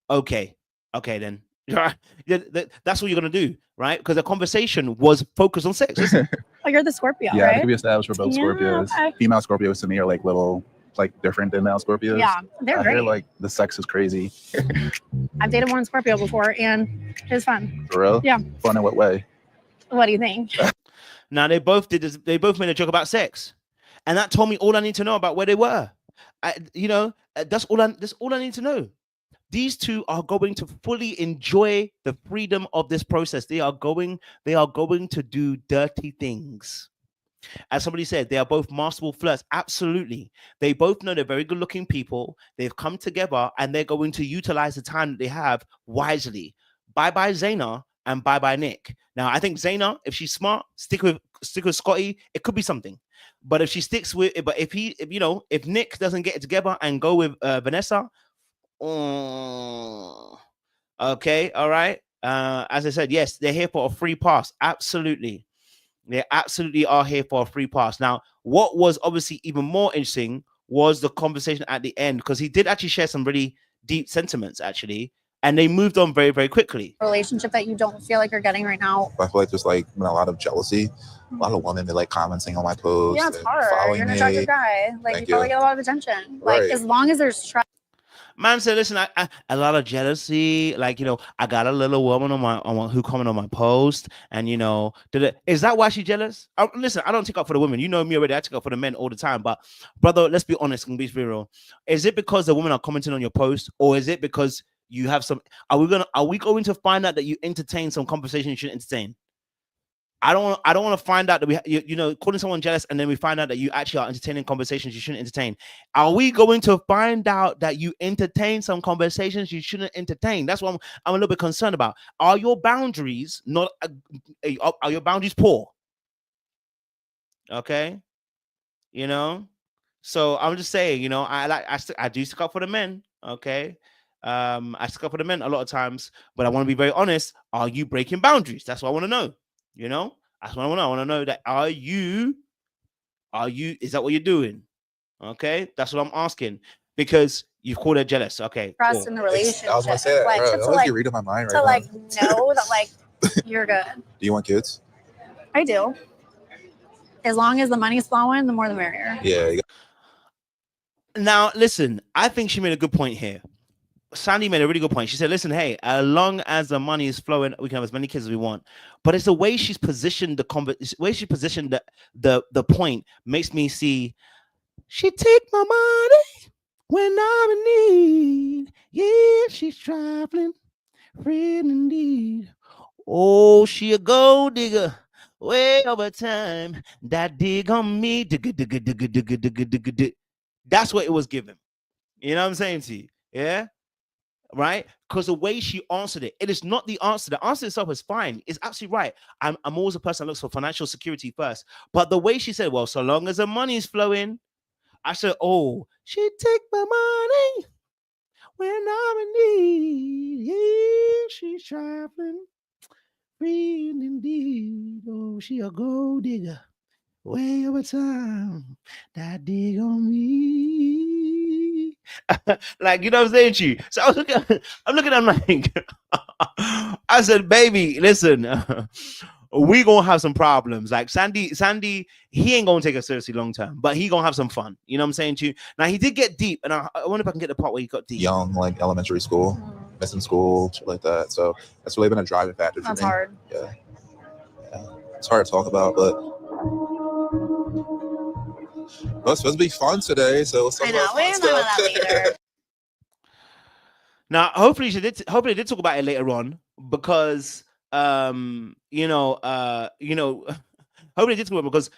Okay, then. That's what you're gonna do, right? Because the conversation was focused on sex. Listen. Oh, you're the Scorpio, Yeah, I right? think we established we're both Scorpios. Okay. Female Scorpios to me are like little, like different than male Scorpios. Yeah, they're I hear great. like the sex is crazy. I've dated one Scorpio before, and it was fun. For real? Yeah. Fun in what way? What do you think? Now they both did this, they both made a joke about sex, and that told me all I need to know about where they were. That's all I need to know. These two are going to fully enjoy the freedom of this process. They are going to do dirty things. As somebody said, they are both masterful flirts. Absolutely. They both know they're very good looking people. They've come together and they're going to utilize the time that they have wisely. Bye-bye Zaina and bye-bye Nick. Now, I think Zaina, if she's smart, stick with Scotty, it could be something. But if she sticks with, if Nick doesn't get it together and go with Vanessa, okay, all right. As I said, yes, they're here for a free pass. Absolutely. They absolutely are here for a free pass. Now, what was obviously even more interesting was the conversation at the end, because he did actually share some really deep sentiments, actually, and they moved on very, very quickly. Relationship that you don't feel like you're getting right now. I feel like there's like been a lot of jealousy. A lot of women that like commenting on my posts. Yeah, it's and hard. following You're an me. attractive guy. Like, Thank you probably you. get a lot of attention. Like, Right. as long as there's trust. Man said, listen, I a lot of jealousy. Like, I got a little woman who commented on my post, and is that why she's jealous? Listen, I don't take up for the women. You know me already. I take up for the men all the time. But brother, let's be honest and be real. Is it because the women are commenting on your post, or is it because you have some? Are we going to find out that you entertain some conversation you shouldn't entertain? I don't want to find out that calling someone jealous and then we find out that you actually are entertaining conversations you shouldn't entertain. Are we going to find out that you entertain some conversations you shouldn't entertain? That's what I'm a little bit concerned about. Are your boundaries are your boundaries poor? Okay, so I'm just saying, I do stick up for the men. Okay, I stick up for the men a lot of times, but I want to be very honest. Are you breaking boundaries? That's what I want to know. That's what I want to know. I want to know that is that what you're doing? Okay, that's what I'm asking, because you've called her jealous. Okay, Trust in the relationship. I was gonna say that. Like, Bro, to I like you're reading my mind right now. know that like you're good. Do you want kids? I do. As long as the money's flowing, the more the merrier. Yeah. Now, listen, I think she made a good point here. Sandy made a really good point. She said, listen, hey, as long as the money is flowing, we can have as many kids as we want. But it's the way she's positioned the point makes me see she take my money when I'm in need. Yeah, she's traveling, friend indeed. Oh, she a gold digger. Way over time. That dig on me. That's what it was given. You know what I'm saying to you? Yeah. Right? Because the way she answered it is not the answer. The answer itself is fine. It's absolutely right. I'm always a person that looks for financial security first. But the way she said, well, so long as the money is flowing, I said, oh, she take my money when I'm in need. Yeah, she's traveling, free indeed. Oh, she a gold digger. Way over time, that dig on me. Like, you know what I'm saying to you? So I'm looking at him like, I said, baby, listen, we gonna have some problems. Like Sandy, he ain't gonna take us seriously long term, but he gonna have some fun. You know what I'm saying to you? Now he did get deep, and I wonder if I can get the part where he got deep. Young, like elementary school, missing school, shit like that. So that's really been a driving factor for me. That's hard. Yeah. It's hard to talk about, but it's supposed to be fun today. So I know. We're gonna talk about that later. Now, hopefully they did talk about it later on, because hopefully they did talk about it, because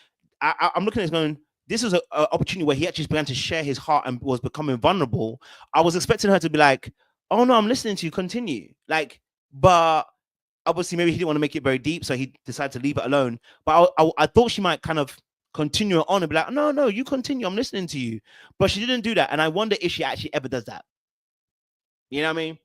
I'm looking at this going, this is an opportunity where he actually began to share his heart and was becoming vulnerable. I was expecting her to be like, oh no, I'm listening to you, continue. Like, but obviously maybe he didn't want to make it very deep, so he decided to leave it alone. But I thought she might kind of continue it on and be like, no, you continue, I'm listening to you. But she didn't do that, and I wonder if she actually ever does that. You know what I mean?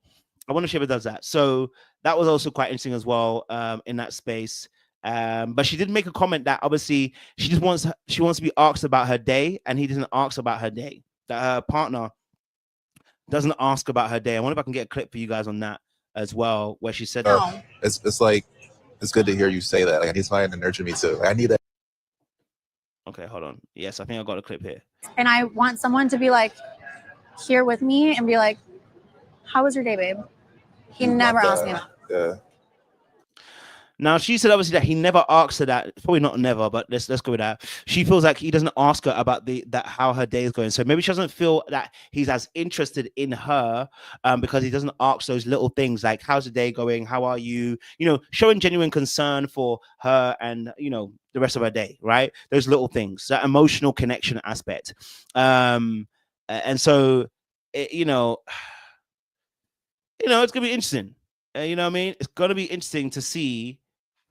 I wonder if she ever does that. So that was also quite interesting as well in that space. But she did make a comment that obviously she wants to be asked about her day, and he doesn't ask about her day. That her partner doesn't ask about her day. I wonder if I can get a clip for you guys on that as well, where she said, "No, it's like it's good to hear you say that. Like I need somebody to nurture me too. Like, I need that." Okay, hold on. Yes, I think I got a clip here. And I want someone to be like here with me and be like, how was your day, babe? He never asked me that. Yeah. Now she said obviously that he never asked her that. Probably not never, but let's go with that. She feels like he doesn't ask her about how her day is going. So maybe she doesn't feel that he's as interested in her because he doesn't ask those little things like how's the day going, how are you, showing genuine concern for her and the rest of her day, right? Those little things, that emotional connection aspect. And so it's gonna be interesting. You know what I mean? It's gonna be interesting to see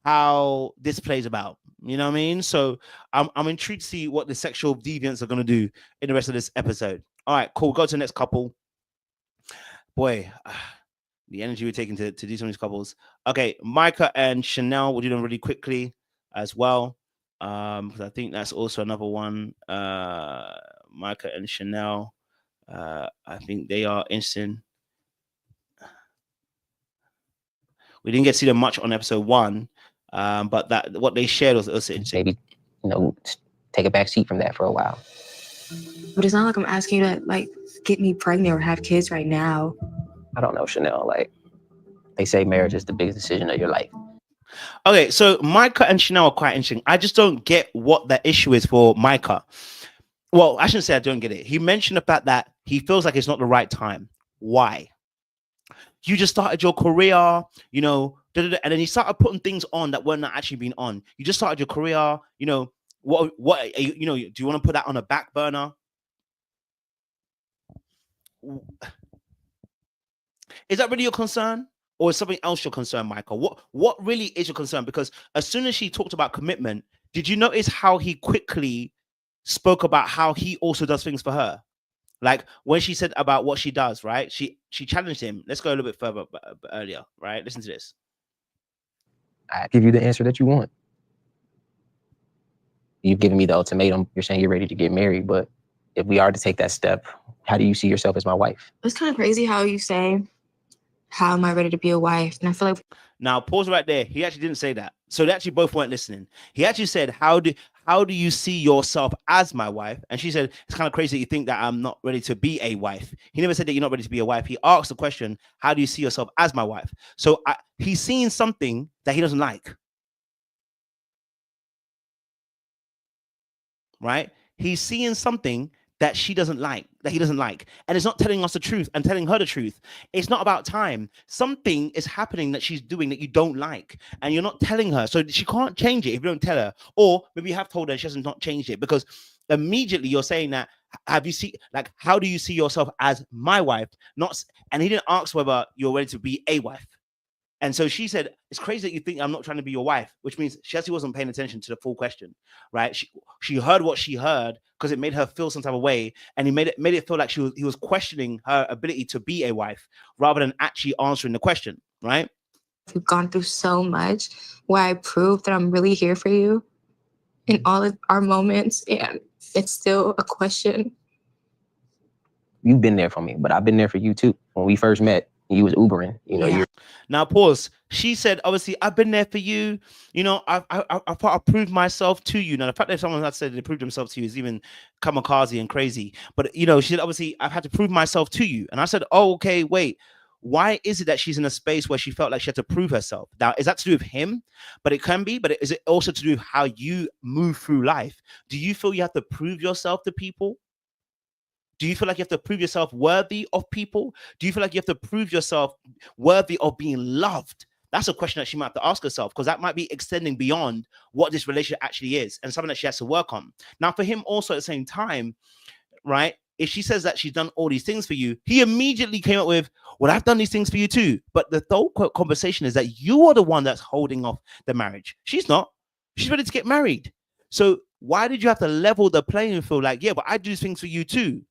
how this plays about, you know what I mean? So I'm intrigued to see what the sexual deviants are going to do in the rest of this episode. All right, cool. Go to the next couple. Boy, the energy we're taking to do some of these couples. Okay, Micah and Chanel, we'll do them really quickly as well, because I think that's also another one. Micah and Chanel, I think they are interesting. We didn't get to see them much on episode 1. But that what they shared was also interesting. Maybe, take a back seat from that for a while. But it's not like I'm asking you to like get me pregnant or have kids right now. I don't know, Chanel. Like they say, marriage is the biggest decision of your life. Okay, so Micah and Chanel are quite interesting. I just don't get what the issue is for Micah. Well, I shouldn't say I don't get it. He mentioned the fact that he feels like it's not the right time. Why? You just started your career, and then you started putting things on that weren't actually being on. You just started your career, what do you want to put that on a back burner? Is that really your concern? Or is something else your concern, Michael? What really is your concern? Because as soon as she talked about commitment, did you notice how he quickly spoke about how he also does things for her? Like when she said about what she does, right? She challenged him. Let's go a little bit further earlier, right? Listen to this. I give you the answer that you want. You've given me the ultimatum. You're saying you're ready to get married, but if we are to take that step, how do you see yourself as my wife? It's kind of crazy how you say, how am I ready to be a wife? And I feel like... Now, pause right there. He actually didn't say that. So they actually both weren't listening. He actually said, how do you see yourself as my wife? And she said, it's kind of crazy that you think that I'm not ready to be a wife. He never said that you're not ready to be a wife. He asked the question, how do you see yourself as my wife? So he's seeing something that he doesn't like. Right? He's seeing something that she doesn't like, that he doesn't like. And it's not telling us the truth and telling her the truth. It's not about time. Something is happening that she's doing that you don't like, and you're not telling her. So she can't change it if you don't tell her. Or maybe you have told her and she has not changed it, because immediately you're saying that, how do you see yourself as my wife? And he didn't ask whether you're ready to be a wife. And so she said, it's crazy that you think I'm not trying to be your wife, which means she actually wasn't paying attention to the full question, right? She heard what she heard because it made her feel some type of way. And he made it feel like he was questioning her ability to be a wife rather than actually answering the question, right? We've gone through so much where I proved that I'm really here for you in all of our moments. And it's still a question. You've been there for me, but I've been there for you too. When we first met, you was Ubering, You're... Now pause. She said, obviously, I've been there for you. I proved myself to you. Now, the fact that someone had said they proved themselves to you is even kamikaze and crazy. But, she said, obviously, I've had to prove myself to you. And I said, oh, okay, wait. Why is it that she's in a space where she felt like she had to prove herself? Now, is that to do with him? But it can be. But is it also to do with how you move through life? Do you feel you have to prove yourself to people? Do you feel like you have to prove yourself worthy of people? Do you feel like you have to prove yourself worthy of being loved? That's a question that she might have to ask herself, because that might be extending beyond what this relationship actually is and something that she has to work on. Now, for him also at the same time, right, if she says that she's done all these things for you, he immediately came up with, well, I've done these things for you too. But the whole conversation is that you are the one that's holding off the marriage. She's not. She's ready to get married. So why did you have to level the playing field? Like, yeah, but I do these things for you too.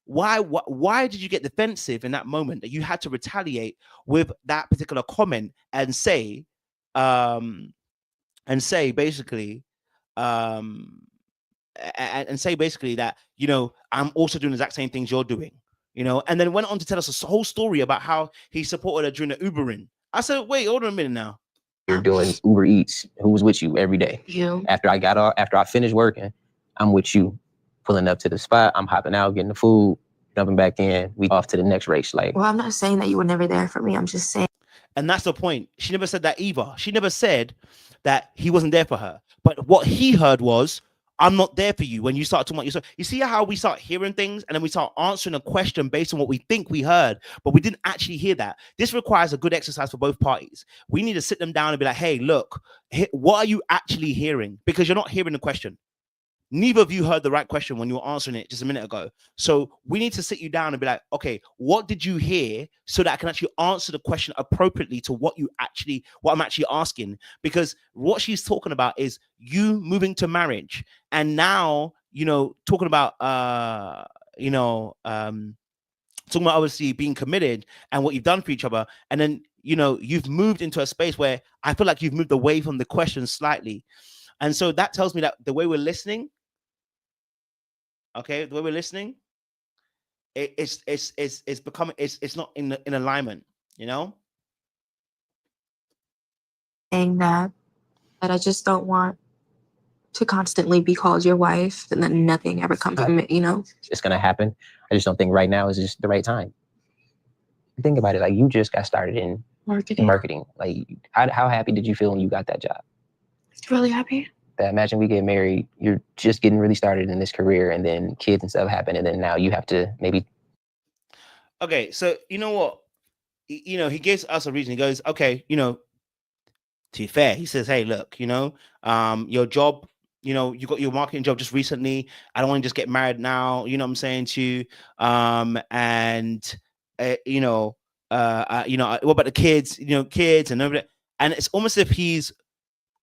why did you get defensive in that moment that you had to retaliate with that particular comment and say basically and say basically that, you know, I'm also doing the exact same things you're doing, you know, and then went on to tell us a whole story about how he supported her during the Ubering. I said, wait, hold on a minute now. You're doing Uber Eats. Who's with you every day? You. After I finished working, I'm with you, pulling up to the spot. I'm hopping out, getting the food, jumping back in. We off to the next race. Like, Well, I'm not saying that you were never there for me. I'm just saying. And that's the point. She never said that either. She never said that he wasn't there for her. But what he heard was, I'm not there for you. When you start talking about yourself, you see how we start hearing things and then we start answering a question based on what we think we heard, but we didn't actually hear that. This requires a good exercise for both parties. We need to sit them down and be like, hey, look, what are you actually hearing? Because you're not hearing the question. Neither of you heard the right question when you were answering it just a minute ago. So we need to sit you down and be like, okay, what did you hear so that I can actually answer the question appropriately to what I'm actually asking? Because what she's talking about is you moving to marriage. And now, you know, talking about, talking about obviously being committed and what you've done for each other. And then, you know, you've moved into a space where I feel like you've moved away from the question slightly. And so that tells me that the way we're listening, okay, the way we're listening, it's becoming, it's not in alignment, you know? Saying that I just don't want to constantly be called your wife and then nothing ever comes from it, you know? it's gonna happen. I just don't think right now is just the right time. Think about it, like you just got started in marketing. Like how happy did you feel when you got that job? Really happy. That imagine we get married, you're just getting really started in this career and then kids and stuff happen and then now you have to maybe. Okay, so you know what? You know, he gives us a reason. He goes, okay, you know, to be fair, he says, hey, look, you know, your job, you know, you got your marketing job just recently. I don't want to just get married now. You know what I'm saying to you? What about the kids? You know, kids and everything. And it's almost as if he's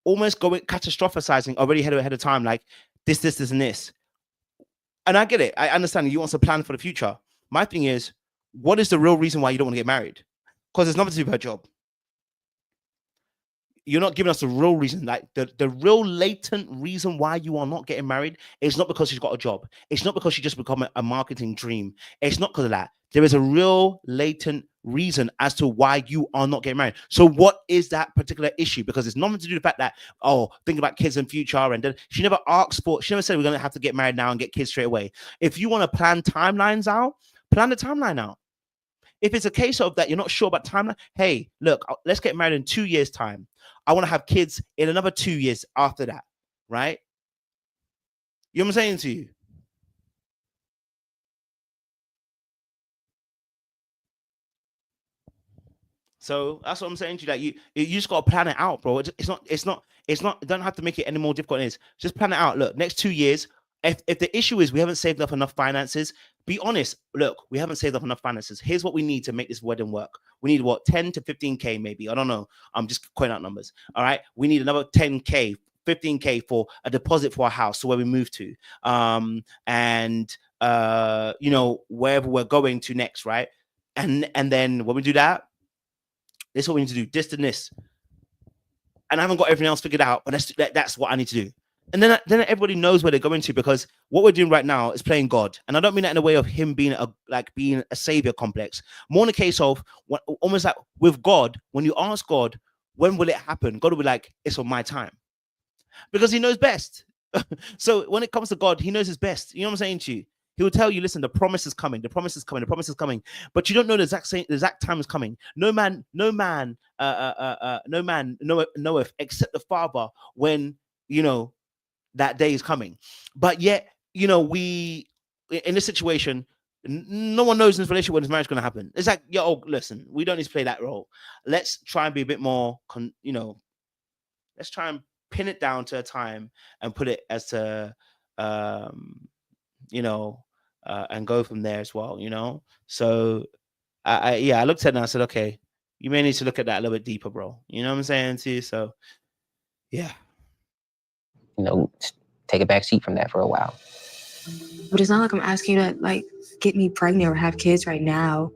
almost going catastrophizing already ahead of time, like this, and this. And I get it. I understand you want to plan for the future. My thing is, what is the real reason why you don't want to get married? Because it's nothing to do with her job. You're not giving us the real reason. Like the real latent reason why you are not getting married is not because she's got a job. It's not because she just become a marketing dream. It's not because of that. There is a real latent reason as to why you are not getting married. So what is that particular issue? Because it's nothing to do with the fact that, oh, think about kids in future. And then she never asked for, she never said we're going to have to get married now and get kids straight away. If you want to plan timelines out, plan the timeline out. If it's a case of that you're not sure about timeline, hey, look, let's get married in 2 years' time. I want to have kids in another 2 years after that, right? You know what I'm saying to you? So that's what I'm saying to you. That you just got to plan it out, bro. It's not. Don't have to make it any more difficult than it is. Just plan it out. Look, next 2 years. If the issue is we haven't saved up enough finances, be honest. Look, we haven't saved up enough finances. Here's what we need to make this wedding work. We need what, 10 to 15K maybe. I don't know. I'm just quoting out numbers. All right. We need another 10K, 15K for a deposit for our house, so where we move to. Wherever we're going to next, right? And then when we do that, this is what we need to do. This and this. And I haven't got everything else figured out, but that's what I need to do. And then everybody knows where they're going to, because what we're doing right now is playing God. And I don't mean that in a way of him being a savior complex. More in the case of almost like with God, when you ask God, when will it happen? God will be like, it's on my time. Because he knows best. So when it comes to God, he knows his best. You know what I'm saying to you? He will tell you, listen, the promise is coming. The promise is coming. The promise is coming. But you don't know the exact time is coming. No man knoweth except the Father when, you know, that day is coming. But yet, you know, we in this situation, no one knows in this relationship when this marriage is going to happen. It's like, listen, we don't need to play that role. Let's try and be a bit more, let's try and pin it down to a time and put it as to, and go from there as well, you know? So I looked at it and I said, okay, you may need to look at that a little bit deeper, bro. You know what I'm saying to you? So, yeah. You know, take a back seat from that for a while. But it's not like I'm asking you to like get me pregnant or have kids right now.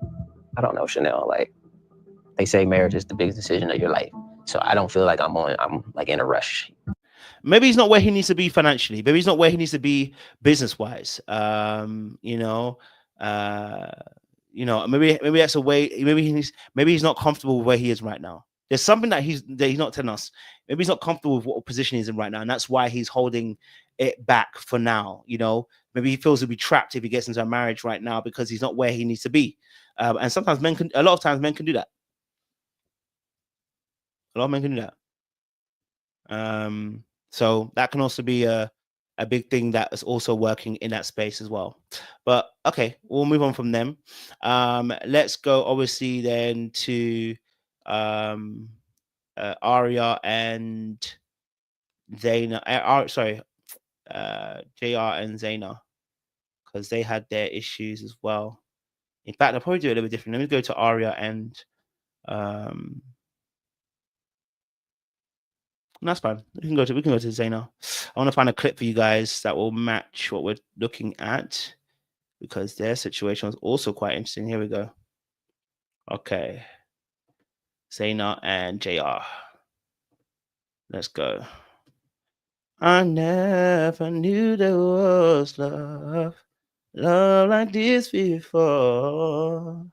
I don't know, Chanel. Like they say, marriage is the biggest decision of your life. So I don't feel like I'm like in a rush. Maybe he's not where he needs to be financially. Maybe he's not where he needs to be business wise. You know, maybe that's a way. Maybe he's not comfortable with where he is right now. There's something that he's not telling us. Maybe he's not comfortable with what position he's in right now, and that's why he's holding it back for now. You know, maybe he feels he'll be trapped if he gets into a marriage right now because he's not where he needs to be. And sometimes a lot of times men can do that. A lot of men can do that. So that can also be a big thing that is also working in that space as well. But okay, we'll move on from them. Let's go obviously then to Aria and Zaina. JR and Zaina, because they had their issues as well. In fact, I'll probably do it a little bit different. Let me go to Aria and that's fine. We can go to Zaina. I want to find a clip for you guys that will match what we're looking at, because their situation was also quite interesting. Here we go. Okay. Zena and JR. Let's go. I never knew there was love like this before.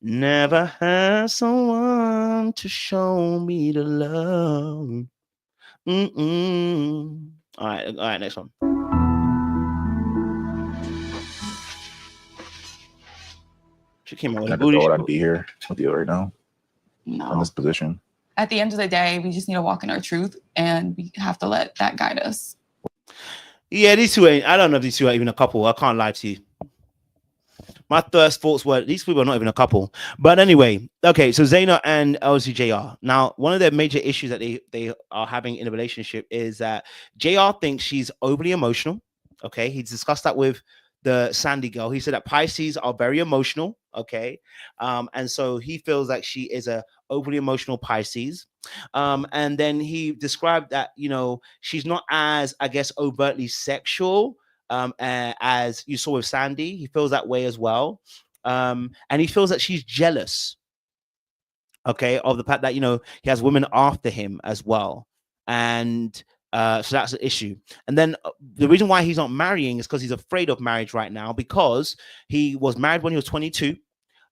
Never had someone to show me the love. All right, next one. She came out with I never thought I'd be here with you right now. No. In this position. At the end of the day, we just need to walk in our truth, and we have to let that guide us. Yeah, these two ain't. I don't know if these two are even a couple. I can't lie to you. My first thoughts were these people are not even a couple. But anyway, okay, so Zaina and LCJR. Now, one of the major issues that they are having in a relationship is that JR thinks she's overly emotional. Okay, he's discussed that with the Sandy girl. He said that Pisces are very emotional. Okay, and so he feels like she is a overly emotional Pisces. And then he described that, you know, she's not as, I guess, overtly sexual as you saw with Sandy. He feels that way as well. And he feels that she's jealous, okay, of the fact that, you know, he has women after him as well. And so that's an issue. And then the reason why he's not marrying is because he's afraid of marriage right now, because he was married when he was 22.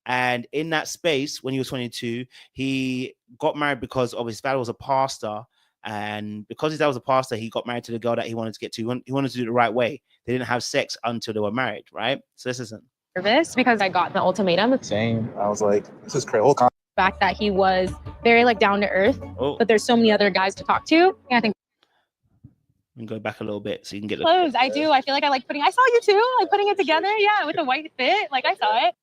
And in that space, when he was 22, he got married because of his dad was a pastor. And because his dad was a pastor, he got married to the girl that he wanted to get to. He wanted to do it the right way. They didn't have sex until they were married, right? So this isn't. Nervous because I got the ultimatum. Same. I was like, this is crazy. Whole Fact that he was very like down to earth, but there's so many other guys to talk to. Yeah, I think. And go back a little bit so you can get the clothes. I do. I feel like I like putting. I saw you too, like putting it together. Yeah, with a white fit. Like I saw it.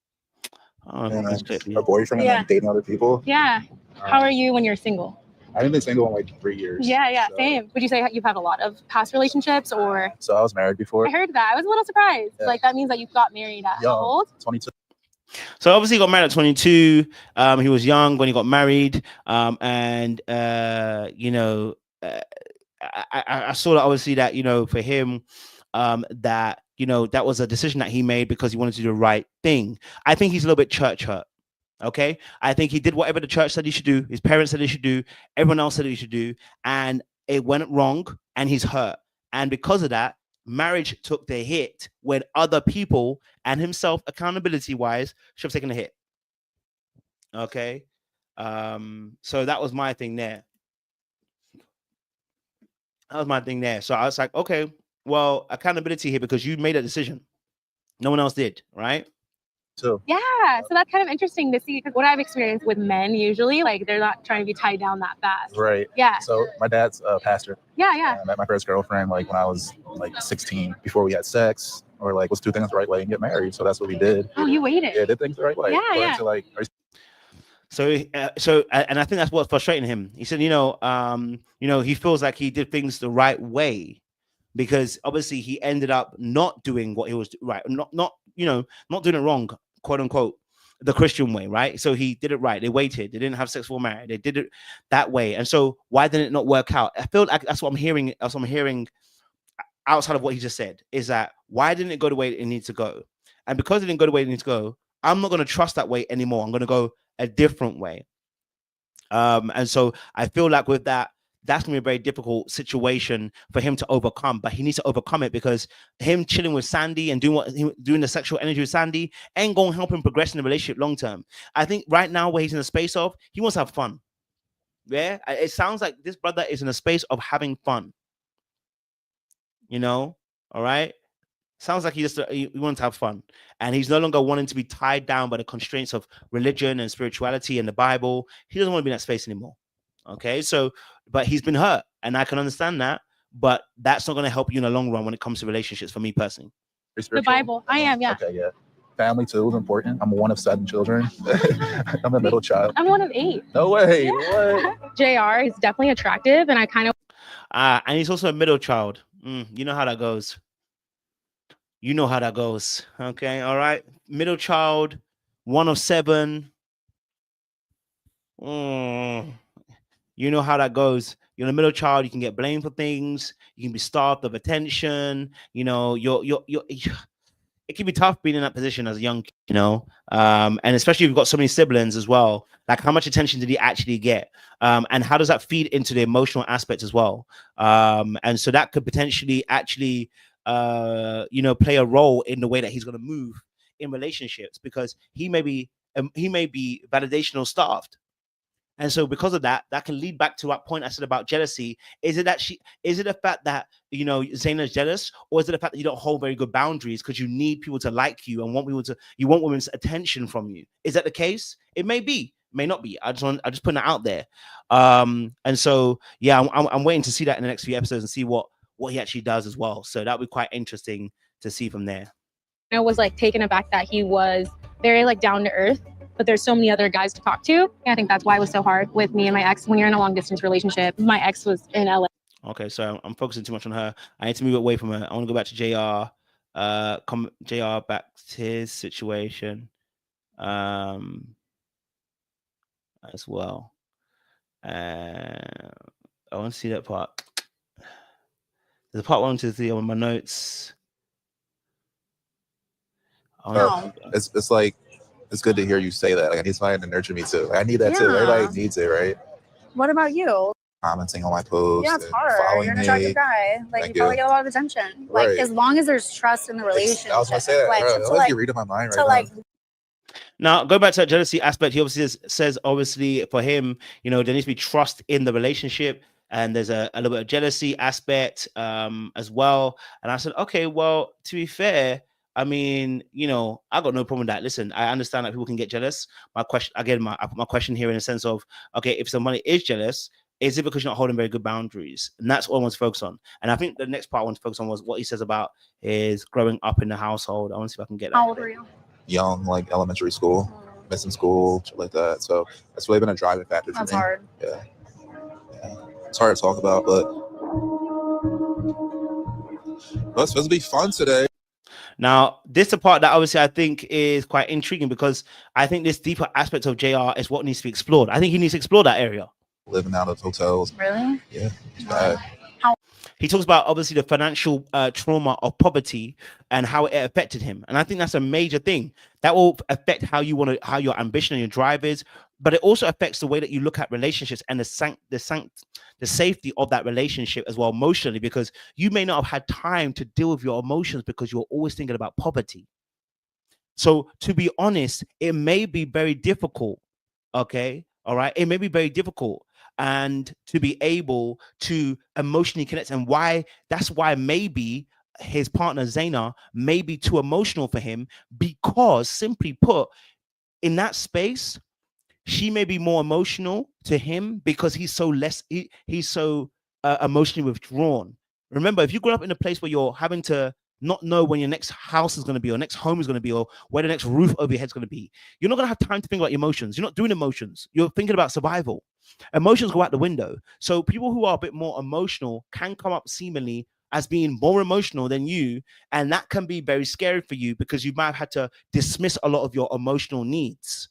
Oh, her boyfriend and like, dating other people. Yeah. How are you when you're single? I haven't been single in like 3 years. Yeah, so. Same. Would you say you've had a lot of past relationships or? So I was married before. I heard that. I was a little surprised. Yeah. Like that means that you got married at how old? 22. So obviously he got married at 22. He was young when he got married. You know, I saw that obviously that, you know, for him, that, you know, that was a decision that he made because he wanted to do the right thing. I think he's a little bit church hurt. Okay. I think he did whatever the church said he should do. His parents said he should do. Everyone else said he should do. And it went wrong and he's hurt. And because of that, marriage took the hit when other people and himself, accountability wise, should have taken a hit. Okay. So that was my thing there. So I was like, okay, well, accountability here because you made a decision. No one else did, right? So yeah, so that's kind of interesting to see because what I've experienced with men usually, like they're not trying to be tied down that fast. Right. Yeah. So my dad's a pastor. Yeah. I met my first girlfriend like when I was like 16 before we had sex, or like let's do things the right way and get married. So that's what we did. Oh, you waited. Yeah, did things the right way. Yeah. So, like, So, and I think that's what's frustrating him. He said, you know, he feels like he did things the right way because obviously he ended up not doing what he was right, not doing it wrong, quote unquote, the Christian way, right? So he did it right. They waited. They didn't have sex before marriage. They did it that way. And so why did it not work out? I feel like that's what I'm hearing. That's what I'm hearing outside of what he just said is that why didn't it go the way it needs to go? And because it didn't go the way it needs to go, I'm not going to trust that way anymore. I'm going to go a different way. And so I feel like with that, that's going to be a very difficult situation for him to overcome, but he needs to overcome it because him chilling with Sandy and doing the sexual energy with Sandy ain't going to help him progress in the relationship long term. I think right now where he's in a space of, he wants to have fun. Yeah, it sounds like this brother is in a space of having fun. You know, all right. Sounds like he wants to have fun, and he's no longer wanting to be tied down by the constraints of religion and spirituality and the Bible. He doesn't want to be in that space anymore. Okay, so, but he's been hurt, and I can understand that, but that's not going to help you in the long run when it comes to relationships for me personally. The Bible. I am, yeah. Okay, yeah. Family too is important. I'm one of 7 children. I'm a middle child. I'm one of 8. No way. What? JR is definitely attractive, and I kind of. And he's also a middle child. You know how that goes. You know how that goes. Okay, all right. Middle child, 1 of 7. You know how that goes. You're a middle child. You can get blamed for things. You can be starved of attention. You know, it can be tough being in that position as a young, you know, and especially if you've got so many siblings as well. Like, how much attention did he actually get? And how does that feed into the emotional aspect as well? And so that could potentially actually, play a role in the way that he's going to move in relationships, because he may be validational starved. And so because of that, that can lead back to that point I said about jealousy. Is it the fact that, you know, Zaina is jealous, or is it the fact that you don't hold very good boundaries because you need people to like you and you want women's attention from you? Is that the case? It may be, may not be. I just putting it out there. And so, yeah, I'm waiting to see that in the next few episodes and see what he actually does as well. So that would be quite interesting to see from there. I was like taken aback that he was very like down to earth, but there's so many other guys to talk to. I think that's why it was so hard with me and my ex. When you're in a long distance relationship, my ex was in LA. Okay, so I'm focusing too much on her. I need to move away from her. I want to go back to JR. JR back to his situation as well. I want to see that part. There's a part 1 to 3 on my notes. It's like, it's good to hear you say that. Like, I need somebody to nurture me too. Like, I need that too. Everybody needs it, right? What about you? Commenting on my posts. Yeah, it's hard. You're an attractive guy. Like, you probably get a lot of attention. Like, as long as there's trust in the relationship. I was gonna say that. Like, Bro, like, you're reading my mind right now. Now, go back to that jealousy aspect. He obviously says, obviously, for him, you know, there needs to be trust in the relationship. And there's a little bit of jealousy aspect as well. And I said, okay, well, to be fair, I mean, you know, I got no problem with that. Listen, I understand that people can get jealous. My question, again, I put my question here in the sense of, okay, if somebody is jealous, is it because you're not holding very good boundaries? And that's what I want to focus on. And I think the next part I want to focus on was what he says about his growing up in the household. I want to see if I can get that. How old were you? Young, like elementary school, missing school, shit like that. So that's really been a driving factor for me. That's hard. Yeah. It's hard to talk about, but it's supposed to be fun today. Now, this is the part that obviously I think is quite intriguing, because I think this deeper aspect of JR is what needs to be explored. I think he needs to explore that area. Living out of hotels. Really? Yeah. It's bad. He talks about obviously the financial trauma of poverty and how it affected him. And I think that's a major thing that will affect how your ambition and your drive is, but it also affects the way that you look at relationships and the safety of that relationship as well emotionally, because you may not have had time to deal with your emotions because you're always thinking about poverty. So to be honest, it may be very difficult. Okay. All right. It may be very difficult. And to be able to emotionally connect, and that's why maybe his partner Zaina may be too emotional for him, because simply put, in that space, she may be more emotional to him because he's so emotionally withdrawn. Remember, if you grow up in a place where you're having to not know when your next house is going to be, or next home is going to be, or where the next roof over your head is going to be, you're not going to have time to think about your emotions. You're not doing emotions. You're thinking about survival. Emotions go out the window. So people who are a bit more emotional can come up seemingly as being more emotional than you, and that can be very scary for you because you might have had to dismiss a lot of your emotional needs.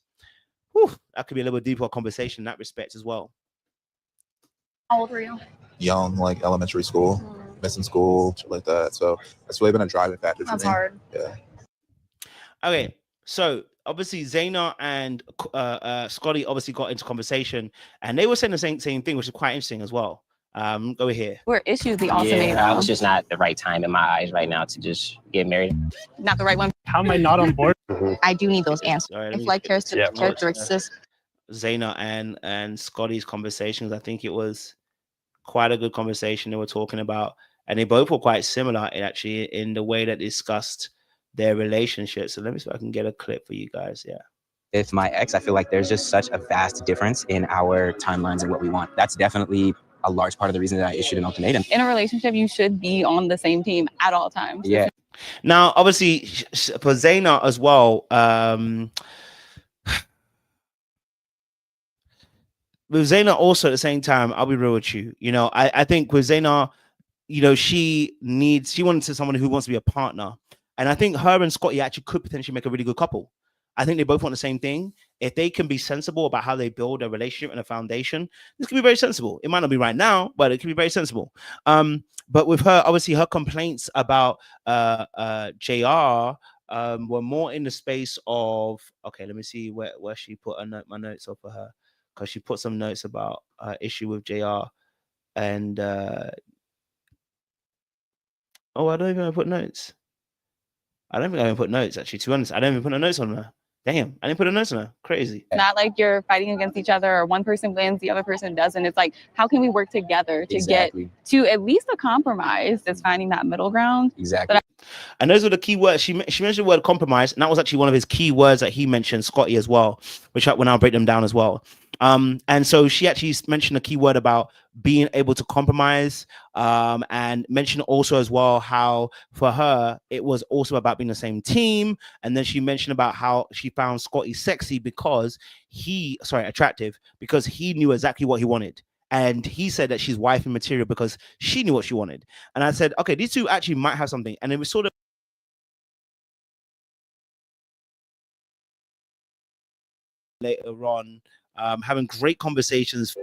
Whew, that could be a little bit deeper conversation in that respect as well. How old were you? Young, like elementary school, missing school, shit like that. So that's really been a driving factor for That's me. hard. Yeah. Okay, so obviously Zena and Scotty obviously got into conversation, and they were saying the same thing, which is quite interesting as well. Go here. Where issues the ultimatum? Yeah, it's just not the right time in my eyes right now to just get married. Not the right one. How am I not on board? I do need those answers. Sorry, let If me like just get this. characteristics. Zena and Scotty's conversations. I think it was quite a good conversation they were talking about, and they both were quite similar actually in the way that they discussed their relationship. So let me see if I can get a clip for you guys. Yeah. With my ex, I feel like there's just such a vast difference in our timelines and what we want. That's definitely a large part of the reason that I issued an ultimatum. In a relationship, you should be on the same team at all times. Yeah. Now, obviously, for Zena as well, with Zena also at the same time, I'll be real with you. You know, I think with Zena, you know, she wanted someone who wants to be a partner. And I think her and Scotty actually could potentially make a really good couple. I think they both want the same thing. If they can be sensible about how they build a relationship and a foundation, this can be very sensible. It might not be right now, but it can be very sensible. But with her, obviously, her complaints about JR were more in the space of, okay, let me see where she put my notes up for her, because she put some notes about her issue with JR. And oh, I don't even put notes. I don't think I even put notes, actually, to be honest. I don't even put no notes on her. Damn, I didn't put a notes on her. Crazy. Not like you're fighting against each other or one person wins, the other person doesn't. It's like, how can we work together to get to at least a compromise? That's finding that middle ground. Exactly. And those are the key words. She mentioned the word compromise, and that was actually one of his key words that he mentioned, Scotty, as well, which when I'll break them down as well. And so she actually mentioned a key word about being able to compromise, and mentioned also as well how for her it was also about being the same team. And then she mentioned about how she found Scotty sexy because attractive, because he knew exactly what he wanted. And he said that she's wifey material because she knew what she wanted. And I said, okay, these two actually might have something. And it was sort of later on, having great conversations.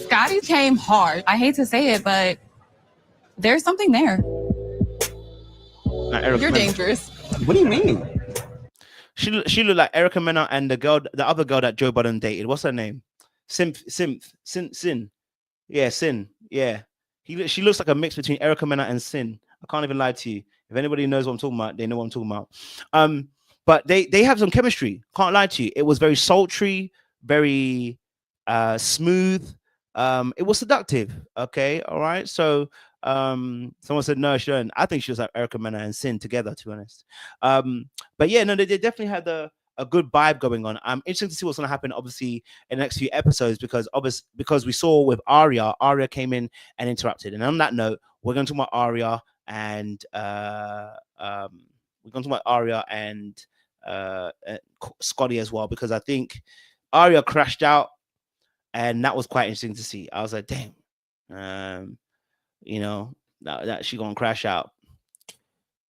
Scotty came hard. I hate to say it, but there's something there. You're dangerous. What do you mean? She looked like Erica Mena and the other girl that Joe Budden dated. What's her name? Sin. Yeah, Sin. Yeah. She looks like a mix between Erica Mena and Sin. I can't even lie to you. If anybody knows what I'm talking about, they know what I'm talking about. But they have some chemistry. Can't lie to you. It was very sultry, very smooth. It was seductive. Okay, all right. So someone said no, she don't. I think she was like Erica Mena and Sin together, to be honest. But yeah, no, they definitely had a good vibe going on. I'm interested to see what's going to happen, obviously, in the next few episodes, because we saw with Aria came in and interrupted. And on that note, we're going to talk about Aria and Scotty as well, because I think Aria crashed out, and that was quite interesting to see. I was like, damn, you know, that she gonna crash out.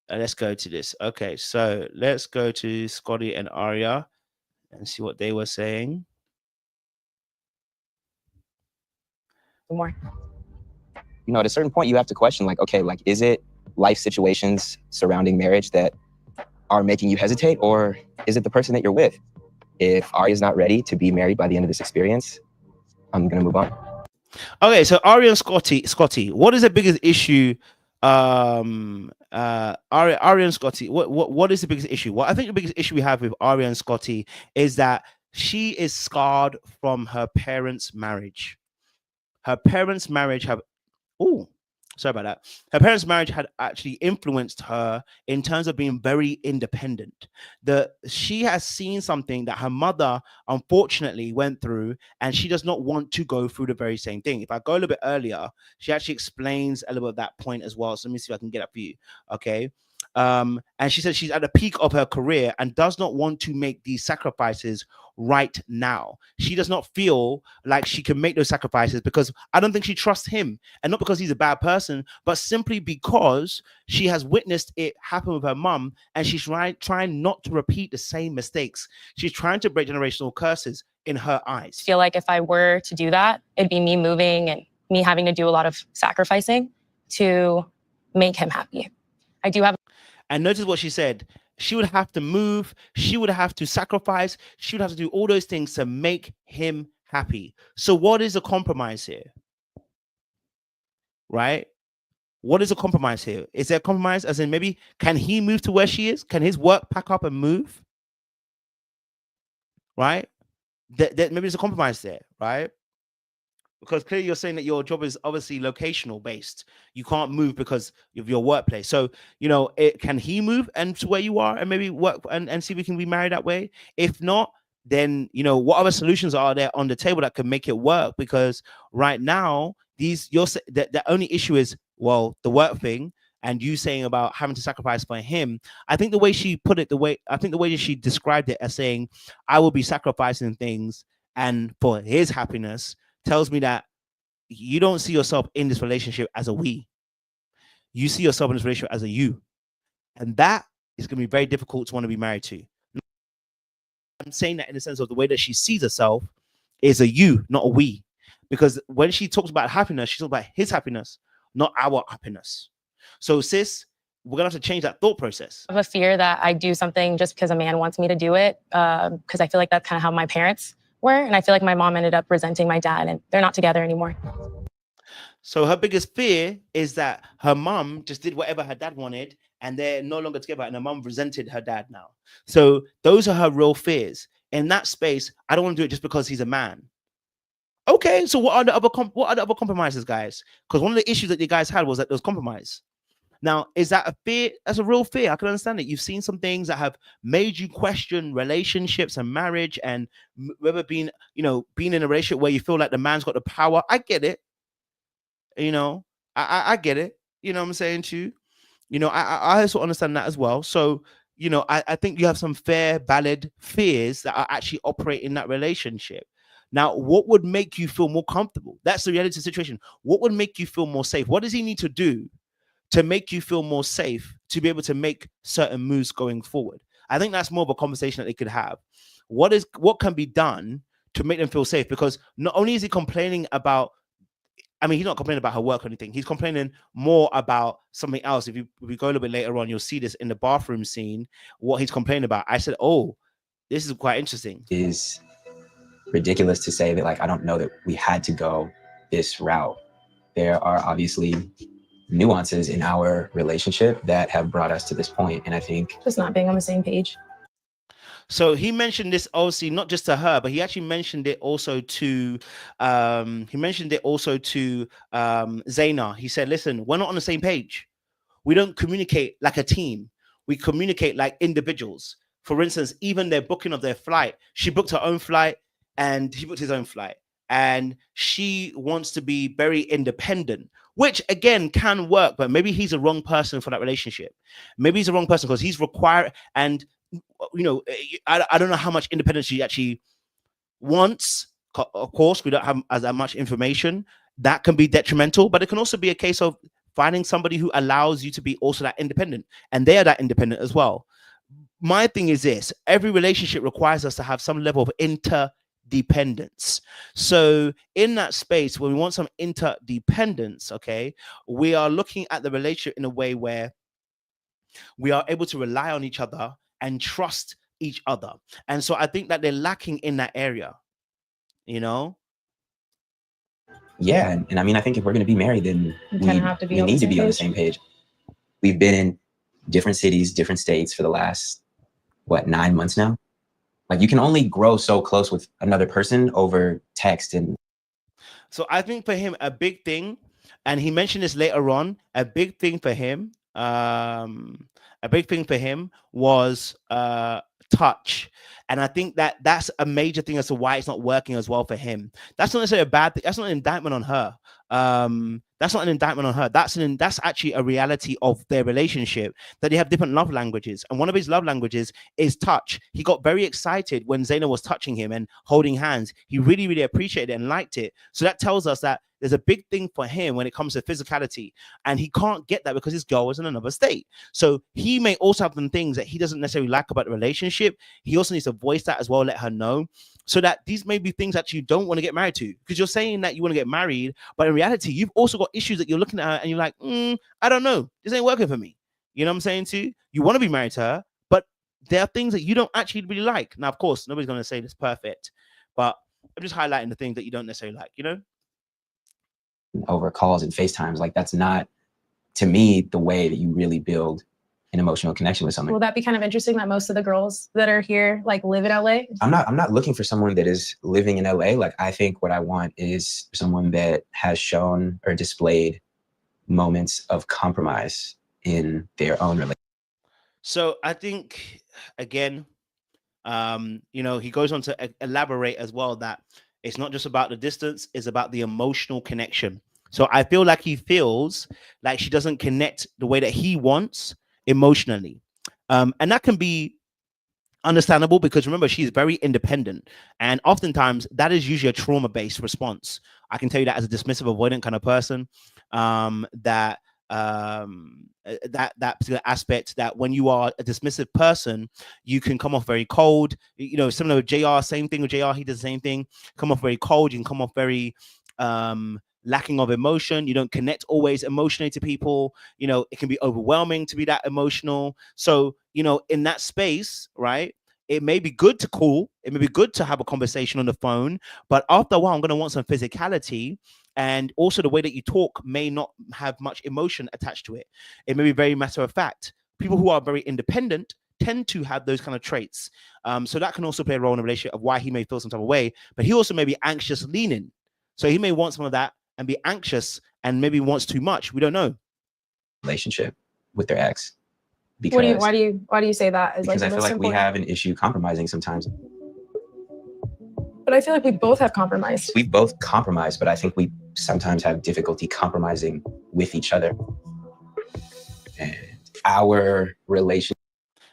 Let's go to this. Okay, so let's go to Scotty and Aria and see what they were saying. More. You know, at a certain point, you have to question, like, okay, like, is it life situations surrounding marriage that are making you hesitate, or is it the person that you're with? If Aria's not ready to be married by the end of this experience, I'm gonna move on. Okay, so Aria and Scotty, what is the biggest issue? Aria and Scotty, what is the biggest issue? Well, I think the biggest issue we have with Aria and Scotty is that she is scarred from her parents' marriage. Her parents' marriage had actually influenced her in terms of being very independent. She has seen something that her mother unfortunately went through, and she does not want to go through the very same thing. If I go a little bit earlier, she actually explains a little bit of that point as well. So let me see if I can get it for you. Okay. And she said she's at the peak of her career and does not want to make these sacrifices right now. She does not feel like she can make those sacrifices because I don't think she trusts him, and not because he's a bad person, but simply because she has witnessed it happen with her mum, and she's trying not to repeat the same mistakes. She's trying to break generational curses in her eyes. I feel like if I were to do that, it'd be me moving and me having to do a lot of sacrificing to make him happy. I do have. And notice what she said. She would have to move. She would have to sacrifice. She would have to do all those things to make him happy. So what is a compromise here? Right? What is a compromise here? Is there a compromise as in maybe can he move to where she is? Can his work pack up and move? Right? Maybe there's a compromise there, right? Because clearly you're saying that your job is obviously locational based. You can't move because of your workplace. So, you know, can he move and to where you are and maybe work and see if we can be married that way? If not, then, you know, what other solutions are there on the table that can make it work? Because right now, the only issue is, well, the work thing and you saying about having to sacrifice for him. I think the way she put it, the way that she described it as saying, I will be sacrificing things and for his happiness, tells me that you don't see yourself in this relationship as a we. You see yourself in this relationship as a you. And that is going to be very difficult to want to be married to. I'm saying that in the sense of the way that she sees herself is a you, not a we. Because when she talks about happiness, she talks about his happiness, not our happiness. So sis, we're going to have to change that thought process. I have a fear that I do something just because a man wants me to do it. Because I feel like that's kind of how my parents were. And I feel like my mom ended up resenting my dad and they're not together anymore. So her biggest fear is that her mom just did whatever her dad wanted and they're no longer together and her mom resented her dad now. So those are her real fears. In that space, I don't want to do it just because he's a man. Okay, so what are the other compromises, guys? Because one of the issues that you guys had was that there was compromise. Now, is that a fear? That's a real fear. I can understand it. You've seen some things that have made you question relationships and marriage and whether being in a relationship where you feel like the man's got the power. I get it. You know, I get it. You know what I'm saying to you? You know, I also understand that as well. So, you know, I think you have some fair, valid fears that are actually operating in that relationship. Now, what would make you feel more comfortable? That's the reality situation. What would make you feel more safe? What does he need to do to make you feel more safe to be able to make certain moves going forward? I think that's more of a conversation that they could have. What can be done to make them feel safe? Because not only is he complaining about, I mean, he's not complaining about her work or anything. He's complaining more about something else. If we go a little bit later on, you'll see this in the bathroom scene, what he's complaining about. I said, oh, this is quite interesting. Is ridiculous to say that, like, I don't know that we had to go this route. There are obviously nuances in our relationship that have brought us to this point. And I think just not being on the same page. So he mentioned this obviously not just to her, but he actually mentioned it also to Zaina. He said, listen, we're not on the same page. We don't communicate like a team. We communicate like individuals. For instance, even their booking of their flight, she booked her own flight and he booked his own flight. And she wants to be very independent, which again can work, but maybe he's the wrong person for that relationship. Maybe he's the wrong person because he's required, and you know, I don't know how much independence she actually wants. Of course, we don't have as much information. That can be detrimental, but it can also be a case of finding somebody who allows you to be also that independent, and they are that independent as well. My thing is this: every relationship requires us to have some level of interdependence. So in that space, when we want some interdependence, okay, we are looking at the relationship in a way where we are able to rely on each other and trust each other. And so I think that they're lacking in that area, you know? Yeah. And I mean, I think if we're going to be married, then we need to be on the same page. We've been in different cities, different states for the last, 9 months now? Like, you can only grow so close with another person over text. And so I think for him, a big thing, and he mentioned this later on, a big thing for him was touch. And I think that that's a major thing as to why it's not working as well for him. That's not necessarily a bad thing. That's not an indictment on her. That's not an indictment on her. That's actually a reality of their relationship, that they have different love languages. And one of his love languages is touch. He got very excited when Zaina was touching him and holding hands. He really, really appreciated it and liked it. So that tells us that there's a big thing for him when it comes to physicality, and he can't get that because his girl is in another state. So he may also have some things that he doesn't necessarily like about the relationship. He also needs to voice that as well, let her know, so that these may be things that you don't want to get married to, because you're saying that you want to get married, but in reality, you've also got issues that you're looking at her and you're like, I don't know, this ain't working for me. You know what I'm saying to you? You want to be married to her, but there are things that you don't actually really like. Now, of course, nobody's going to say this perfect, but I'm just highlighting the things that you don't necessarily like, you know? Over calls and FaceTimes, like that's not, to me, the way that you really build an emotional connection with someone. Will that be kind of interesting that most of the girls that are here like live in LA? I'm not looking for someone that is living in LA. Like, I think what I want is someone that has shown or displayed moments of compromise in their own relationship. So I think, again, you know, he goes on to elaborate as well that it's not just about the distance, it's about the emotional connection. So I feel like he feels like she doesn't connect the way that he wants emotionally. And that can be understandable, because remember, she's very independent. And oftentimes that is usually a trauma-based response. I can tell you that as a dismissive, avoidant kind of person, that particular aspect, that when you are a dismissive person, you can come off very cold. You know, similar with JR, same thing with JR, he does the same thing, come off very cold. You can come off very lacking of emotion. You don't connect always emotionally to people. You know, it can be overwhelming to be that emotional. So, you know, in that space, right, it may be good to call, it may be good to have a conversation on the phone, but after a while, I'm going to want some physicality. And also the way that you talk may not have much emotion attached to it. It may be very matter of fact. People who are very independent tend to have those kind of traits. So that can also play a role in a relationship of why he may feel some type of way, but he also may be anxious leaning. So he may want some of that and be anxious and maybe wants too much. We don't know. Relationship with their ex. Because, Why do you say that? Because I feel like we have an issue compromising sometimes. But I feel like we both have compromised. We've both compromised, but I think we sometimes have difficulty compromising with each other. And our relationship.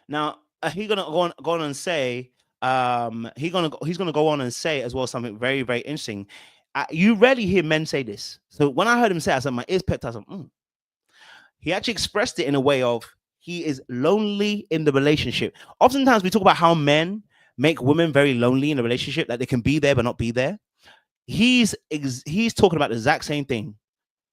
Now, he's gonna go on and say, he's gonna go on and say as well something very, very interesting. You rarely hear men say this. So when I heard him say it, I said, my ears perked up. He actually expressed it in a way of he is lonely in the relationship. Oftentimes we talk about how men make women very lonely in a relationship, that they can be there but not be there. He's talking about the exact same thing,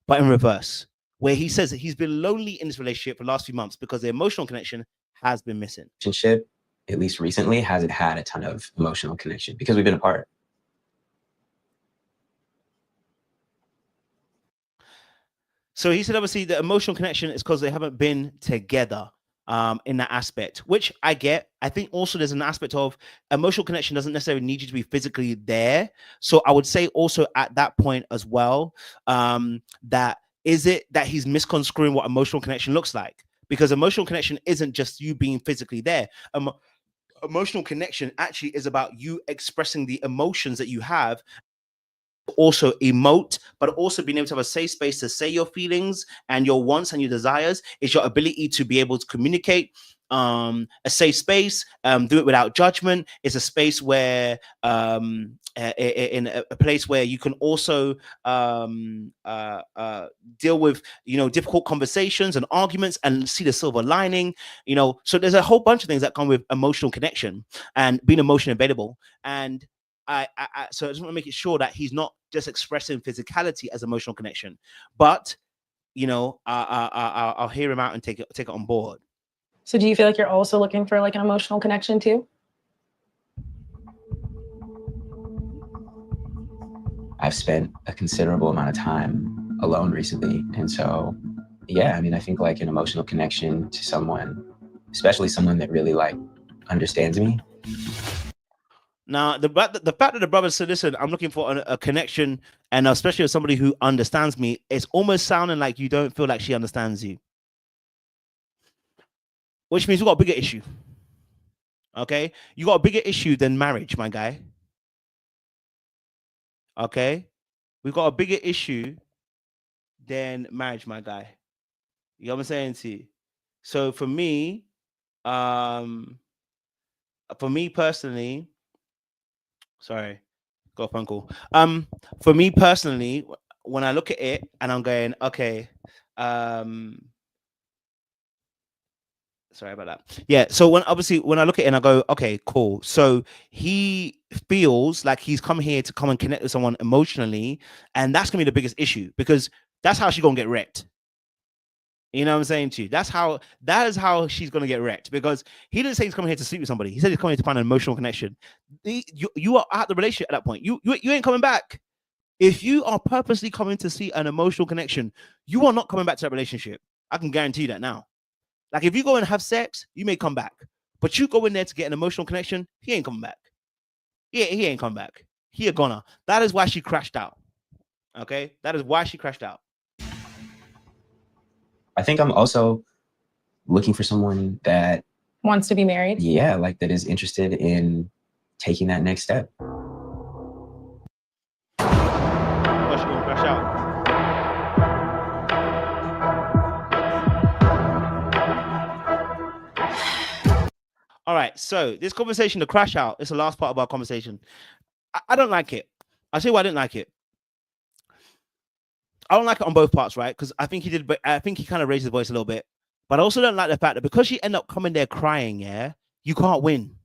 but in reverse, where he says that he's been lonely in this relationship for the last few months because the emotional connection has been missing. Relationship, at least recently, hasn't had a ton of emotional connection because we've been apart. So he said, obviously, the emotional connection is because they haven't been together in that aspect, which I get. I think also there's an aspect of emotional connection doesn't necessarily need you to be physically there. So I would say also at that point as well, that is it that he's misconstruing what emotional connection looks like? Because emotional connection isn't just you being physically there. Emotional connection actually is about you expressing the emotions that you have, also emote, but also being able to have a safe space to say your feelings and your wants and your desires. Is your ability to be able to communicate, a safe space, do it without judgment. It's a space where in a place where you can also deal with, you know, difficult conversations and arguments and see the silver lining, you know. So there's a whole bunch of things that come with emotional connection and being emotionally available. And so I just want to make it sure that he's not just expressing physicality as emotional connection, but, you know, I'll hear him out and take it on board. So do you feel like you're also looking for like an emotional connection too? I've spent a considerable amount of time alone recently. And so, yeah, I mean, I think like an emotional connection to someone, especially someone that really like understands me. Now, the fact that the brother said, listen, I'm looking for a connection, and especially with somebody who understands me, it's almost sounding like you don't feel like she understands you. Which means we've got a bigger issue. Okay? You got a bigger issue than marriage, my guy. Okay? We've got a bigger issue than marriage, my guy. You know what I'm saying to you? So for me personally, sorry, got a phone call. For me personally, when I look at it and I'm going, okay, sorry about that. Yeah. So when I look at it and I go, okay, cool. So he feels like he's come here to come and connect with someone emotionally, and that's gonna be the biggest issue because that's how she's gonna get wrecked. You know what I'm saying to you? That is how she's gonna get wrecked because he didn't say he's coming here to sleep with somebody. He said he's coming here to find an emotional connection. You are at the relationship at that point. You ain't coming back. If you are purposely coming to see an emotional connection, you are not coming back to that relationship. I can guarantee you that now. Like if you go and have sex, you may come back. But you go in there to get an emotional connection, he ain't coming back. Yeah, he ain't coming back. He a goner. That is why she crashed out. Okay? That is why she crashed out. I think I'm also looking for someone that Wants to be married. yeah, like that is interested in taking that next step. Why she gonna crash out? All right, so this conversation, the crash out, is the last part of our conversation. I don't like it. I'll tell you why I didn't like it. I don't like it on both parts, right? Because I think he did, but I think he kind of raised his voice a little bit. But I also don't like the fact that because she ended up coming there crying, yeah, you can't win.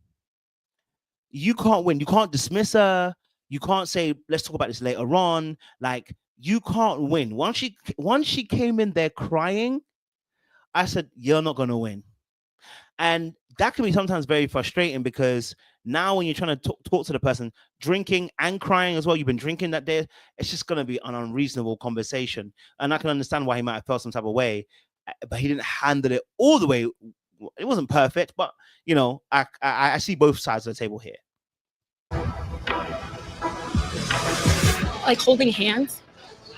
You can't win. You can't dismiss her. You can't say, let's talk about this later on. Like, you can't win. Once she came in there crying, I said, you're not gonna win. And that can be sometimes very frustrating because now when you're trying to talk to the person, drinking and crying as well, you've been drinking that day, it's just going to be an unreasonable conversation. And I can understand why he might have felt some type of way, but he didn't handle it all the way. It wasn't perfect, but, you know, I see both sides of the table here. Like holding hands.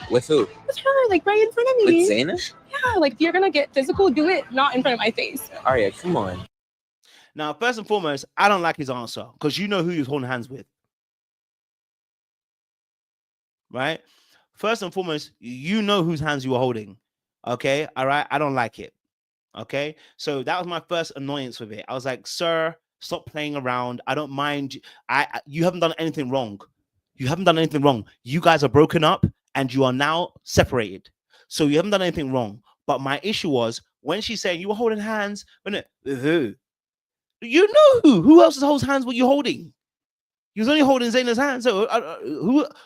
With who? With her, like right in front of me. With Zaina? Yeah, like if you're gonna get physical, do it not in front of my face. Aria, come on. Now, first and foremost, I don't like his answer because you know who he was holding hands with. Right? First and foremost, you know whose hands you were holding. Okay? All right? I don't like it. Okay? So that was my first annoyance with it. I was like, sir, stop playing around. I don't mind. You haven't done anything wrong. You haven't done anything wrong. You guys are broken up and you are now separated. So you haven't done anything wrong. But my issue was when she's saying you were holding hands, who? You know who? Who else's holds hands were you holding? You was only holding Zaina's hands. So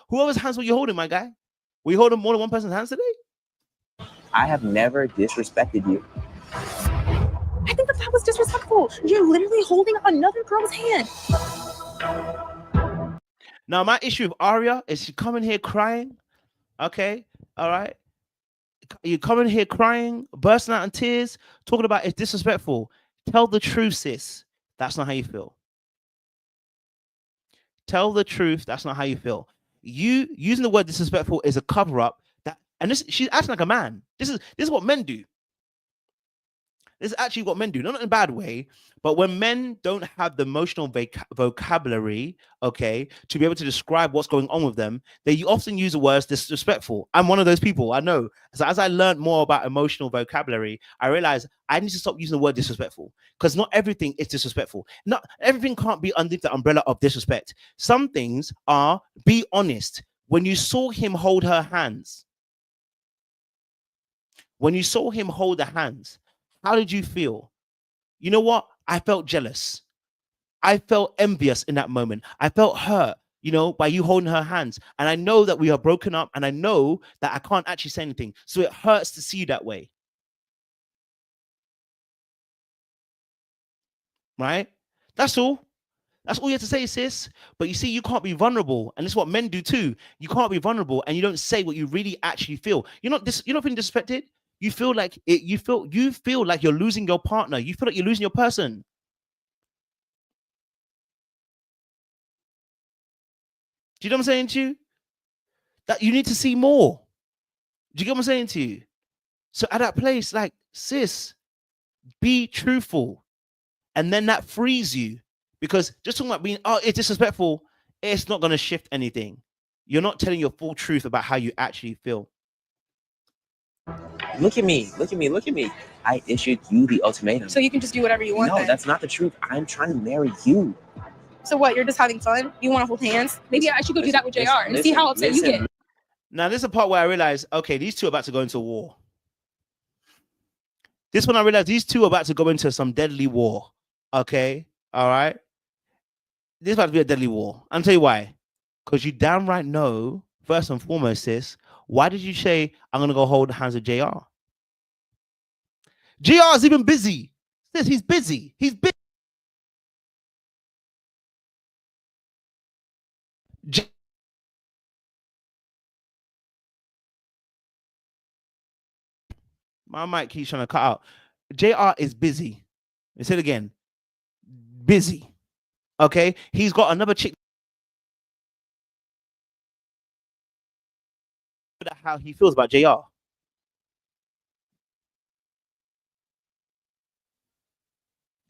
who else's hands were you holding, my guy? Were you holding more than one person's hands today? I have never disrespected you. I think that was disrespectful. You're literally holding another girl's hand. Now, my issue with Aria is she coming here crying. Okay, all right. You coming here crying, bursting out in tears, talking about it's disrespectful. Tell the truth, sis. That's not how you feel. Tell the truth. That's not how you feel. You using the word disrespectful is a cover-up. She's acting like a man. This is what men do. This is actually what men do, not in a bad way, but when men don't have the emotional vocabulary, okay, to be able to describe what's going on with them, they often use the words disrespectful. I'm one of those people, I know. So as I learned more about emotional vocabulary, I realized I need to stop using the word disrespectful because not everything is disrespectful. Not everything can't be underneath the umbrella of disrespect. Some things are, be honest. When you saw him hold her hands, when you saw him hold the hands, how did you feel? You know what? I felt jealous. I felt envious in that moment. I felt hurt, you know, by you holding her hands. And I know that we are broken up and I know that I can't actually say anything. So it hurts to see you that way. Right? That's all. That's all you have to say, sis. But you see, you can't be vulnerable. And this is what men do too. You can't be vulnerable and you don't say what you really actually feel. You're not feeling disrespected. You feel like you feel like you're losing your partner. You feel like you're losing your person. Do you know what I'm saying to you? That you need to see more. Do you get what I'm saying to you? So at that place, like, sis, be truthful. And then that frees you. Because just talking about being, it's disrespectful, it's not going to shift anything. You're not telling your full truth about how you actually feel. Look at me, look at me, look at me. I issued you the ultimatum. So you can just do whatever you want. No, then. that's not the truth. I'm trying to marry you. So what? You're just having fun? You want to hold hands? Maybe I should go do that with JR and see how upset you get. Now, this is the part where I realized, okay, these two are about to go into war. This one, I realized these two are about to go into some deadly war. Okay, all right. This is about to be a deadly war. I'll tell you why. Because you damn right know, first and foremost, sis, why did you say, I'm going to go hold the hands of JR? JR is even busy. Sis, he's busy. He's busy. My mic keeps trying to cut out. JR is busy. I said it again. Busy. Okay? He's got another chick. How he feels about JR.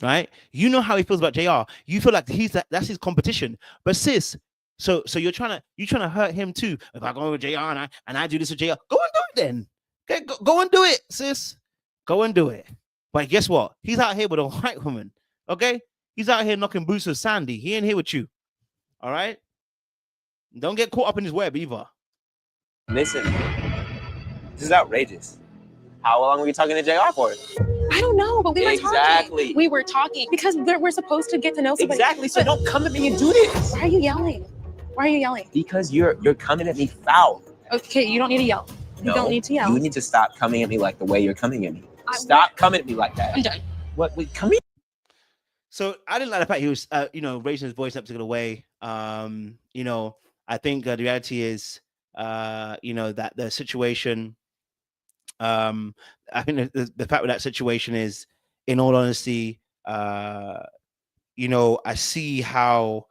Right? You know how he feels about JR. You feel like that's his competition. But sis, so you're trying to hurt him too. If I go with JR and I do this with JR, go and do it then. Okay, go and do it, sis. Go and do it. But guess what? He's out here with a white woman. Okay? He's out here knocking boots with Sandy. He ain't here with you. All right? Don't get caught up in his web either. Listen, this is outrageous. How long were you talking to JR for? I don't know, but we were Exactly. talking. We were talking because we're supposed to get to know somebody. Exactly. So don't come at me and do this. Why are you yelling? Why are you yelling? Because you're coming at me foul. Okay, you don't need to yell. You don't need to yell. You need to stop coming at me like the way you're coming at me. Stop coming at me like that. I'm done. What? Wait, come here. So I didn't like the fact he was, raising his voice in a particular way. I think the reality is, that the situation. I think the fact with that situation is, in all honesty, I see how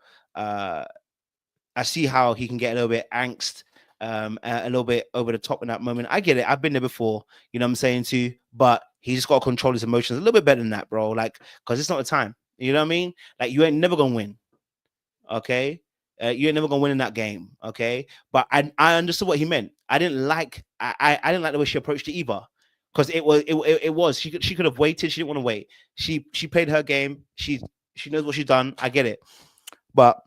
he can get a little bit angst, a little bit over the top in that moment. I get it. I've been there before. You know what I'm saying to you? But he just got to control his emotions a little bit better than that, bro. Like, because it's not the time. You know what I mean? Like, you ain't never gonna win. Okay. You ain't never gonna win in that game, okay? But I understood what he meant. I didn't like the way she approached it either, because it was she could have waited. She didn't want to wait. She played her game. She knows what she's done. I get it, but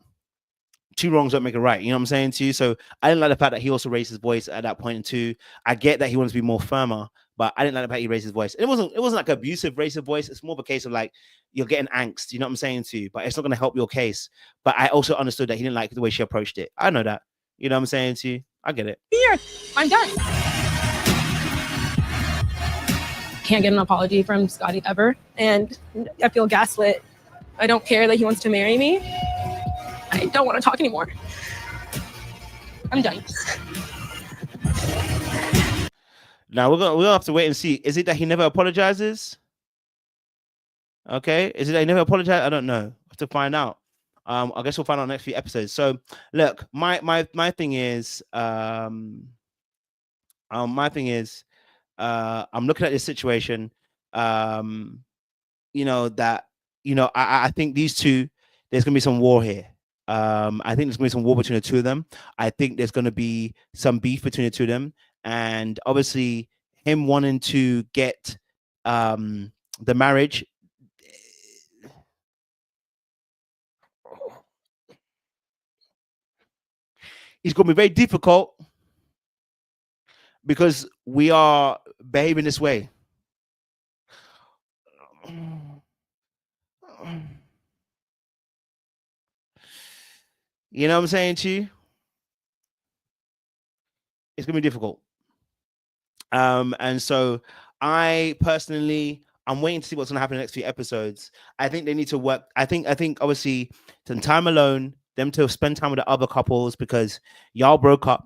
two wrongs don't make a right. You know what I'm saying to you? So I didn't like the fact that he also raised his voice at that point too. I get that he wants to be more firmer, but I didn't like the fact he raised his voice. It wasn't like abusive raised his voice. It's more of a case of like you're getting angst. You know what I'm saying to you? But it's not going to help your case. But I also understood that he didn't like the way she approached it. I know that. You know what I'm saying to you? I get it. Here, I'm done. Can't get an apology from Scotty ever, and I feel gaslit. I don't care that he wants to marry me. I don't want to talk anymore. I'm done. Now we're gonna have to wait and see. Is it that he never apologizes? Okay, is it that he never apologized? I don't know. I have to find out. I guess we'll find out next few episodes. So look, my thing is, I'm looking at this situation. I think these two, there's gonna be some war here. I think there's gonna be some war between the two of them. I think there's gonna be some beef between the two of them, and obviously him wanting to get the marriage. It's going to be very difficult because we are behaving this way. You know what I'm saying to you? It's going to be difficult. And so I personally, I'm waiting to see what's going to happen in the next few episodes. I think they need to work. I think obviously some time alone, them to spend time with the other couples, because y'all broke up.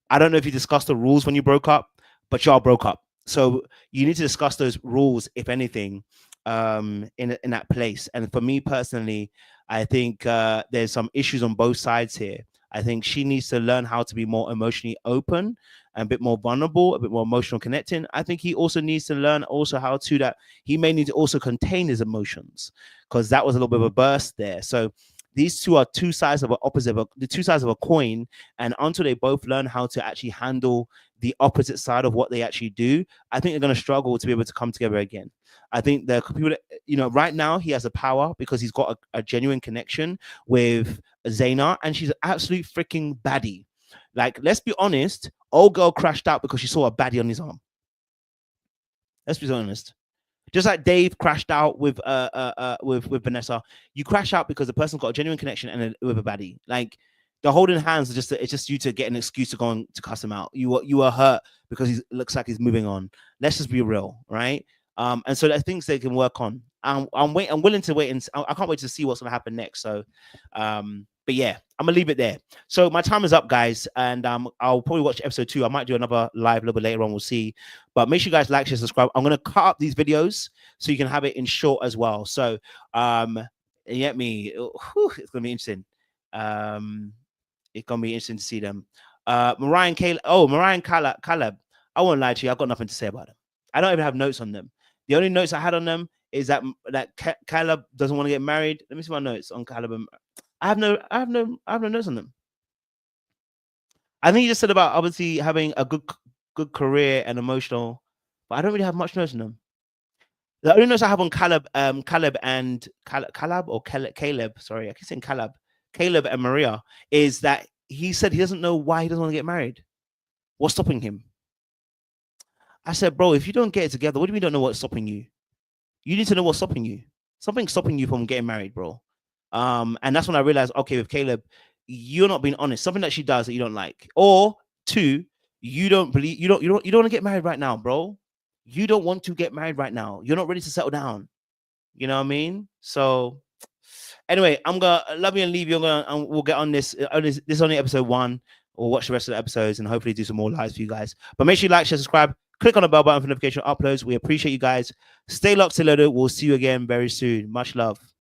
I don't know if you discussed the rules when you broke up, but y'all broke up. So you need to discuss those rules, if anything, in that place. And for me personally, I think there's some issues on both sides here. I think she needs to learn how to be more emotionally open and a bit more vulnerable, a bit more emotional connecting. I think he also needs to learn also how to that he may need to also contain his emotions, because that was a little bit of a burst there. So these two are two sides of the two sides of a coin, and until they both learn how to actually handle the opposite side of what they actually do, I think they're going to struggle to be able to come together again. I think the people that, right now he has the power because he's got a genuine connection with Zaina, and she's an absolute freaking baddie. Like, let's be honest, old girl crashed out because she saw a baddie on his arm. Let's be honest. Just like Dave crashed out with Vanessa, you crash out because the person's got a genuine connection and with a baddie. Like, the holding hands it's just you to get an excuse to go and to cuss him out. You are hurt because he looks like he's moving on. Let's just be real, right? And so there are things they can work on. I'm willing to wait, and I can't wait to see what's gonna happen next. So, but yeah, I'm gonna leave it there. So my time is up, guys, and I'll probably watch episode 2. I might do another live a little bit later on. We'll see. But make sure you guys like, share, subscribe. I'm gonna cut up these videos so you can have it in short as well. So, it's gonna be interesting. It's gonna be interesting to see them. Mariah and Caleb. Oh, Mariah and Caleb. I won't lie to you. I've got nothing to say about them. I don't even have notes on them. The only notes I had on them is that Caleb doesn't want to get married. Let me see my notes on Caleb. I have no notes on them. I think you just said about obviously having a good career and emotional, but I don't really have much notes on them. The only notes I have on Caleb and Caleb. Sorry, I keep saying Caleb. Caleb and Maria is that he said he doesn't know why he doesn't want to get married. What's stopping him? I said, bro, if you don't get it together, what do you mean you don't know what's stopping you? You need to know what's stopping you. Something's stopping you from getting married, bro. And that's when I realized, okay, with Caleb, you're not being honest. Something that she does that you don't like. Or 2, you don't want to get married right now, bro. You don't want to get married right now. You're not ready to settle down. You know what I mean? So anyway, I'm gonna love you and leave you. And we'll get on this. This is only episode 1. We'll watch the rest of the episodes and hopefully do some more lives for you guys. But make sure you like, share, subscribe. Click on the bell button for notification uploads. We appreciate you guys. Stay locked, stay loaded. We'll see you again very soon. Much love.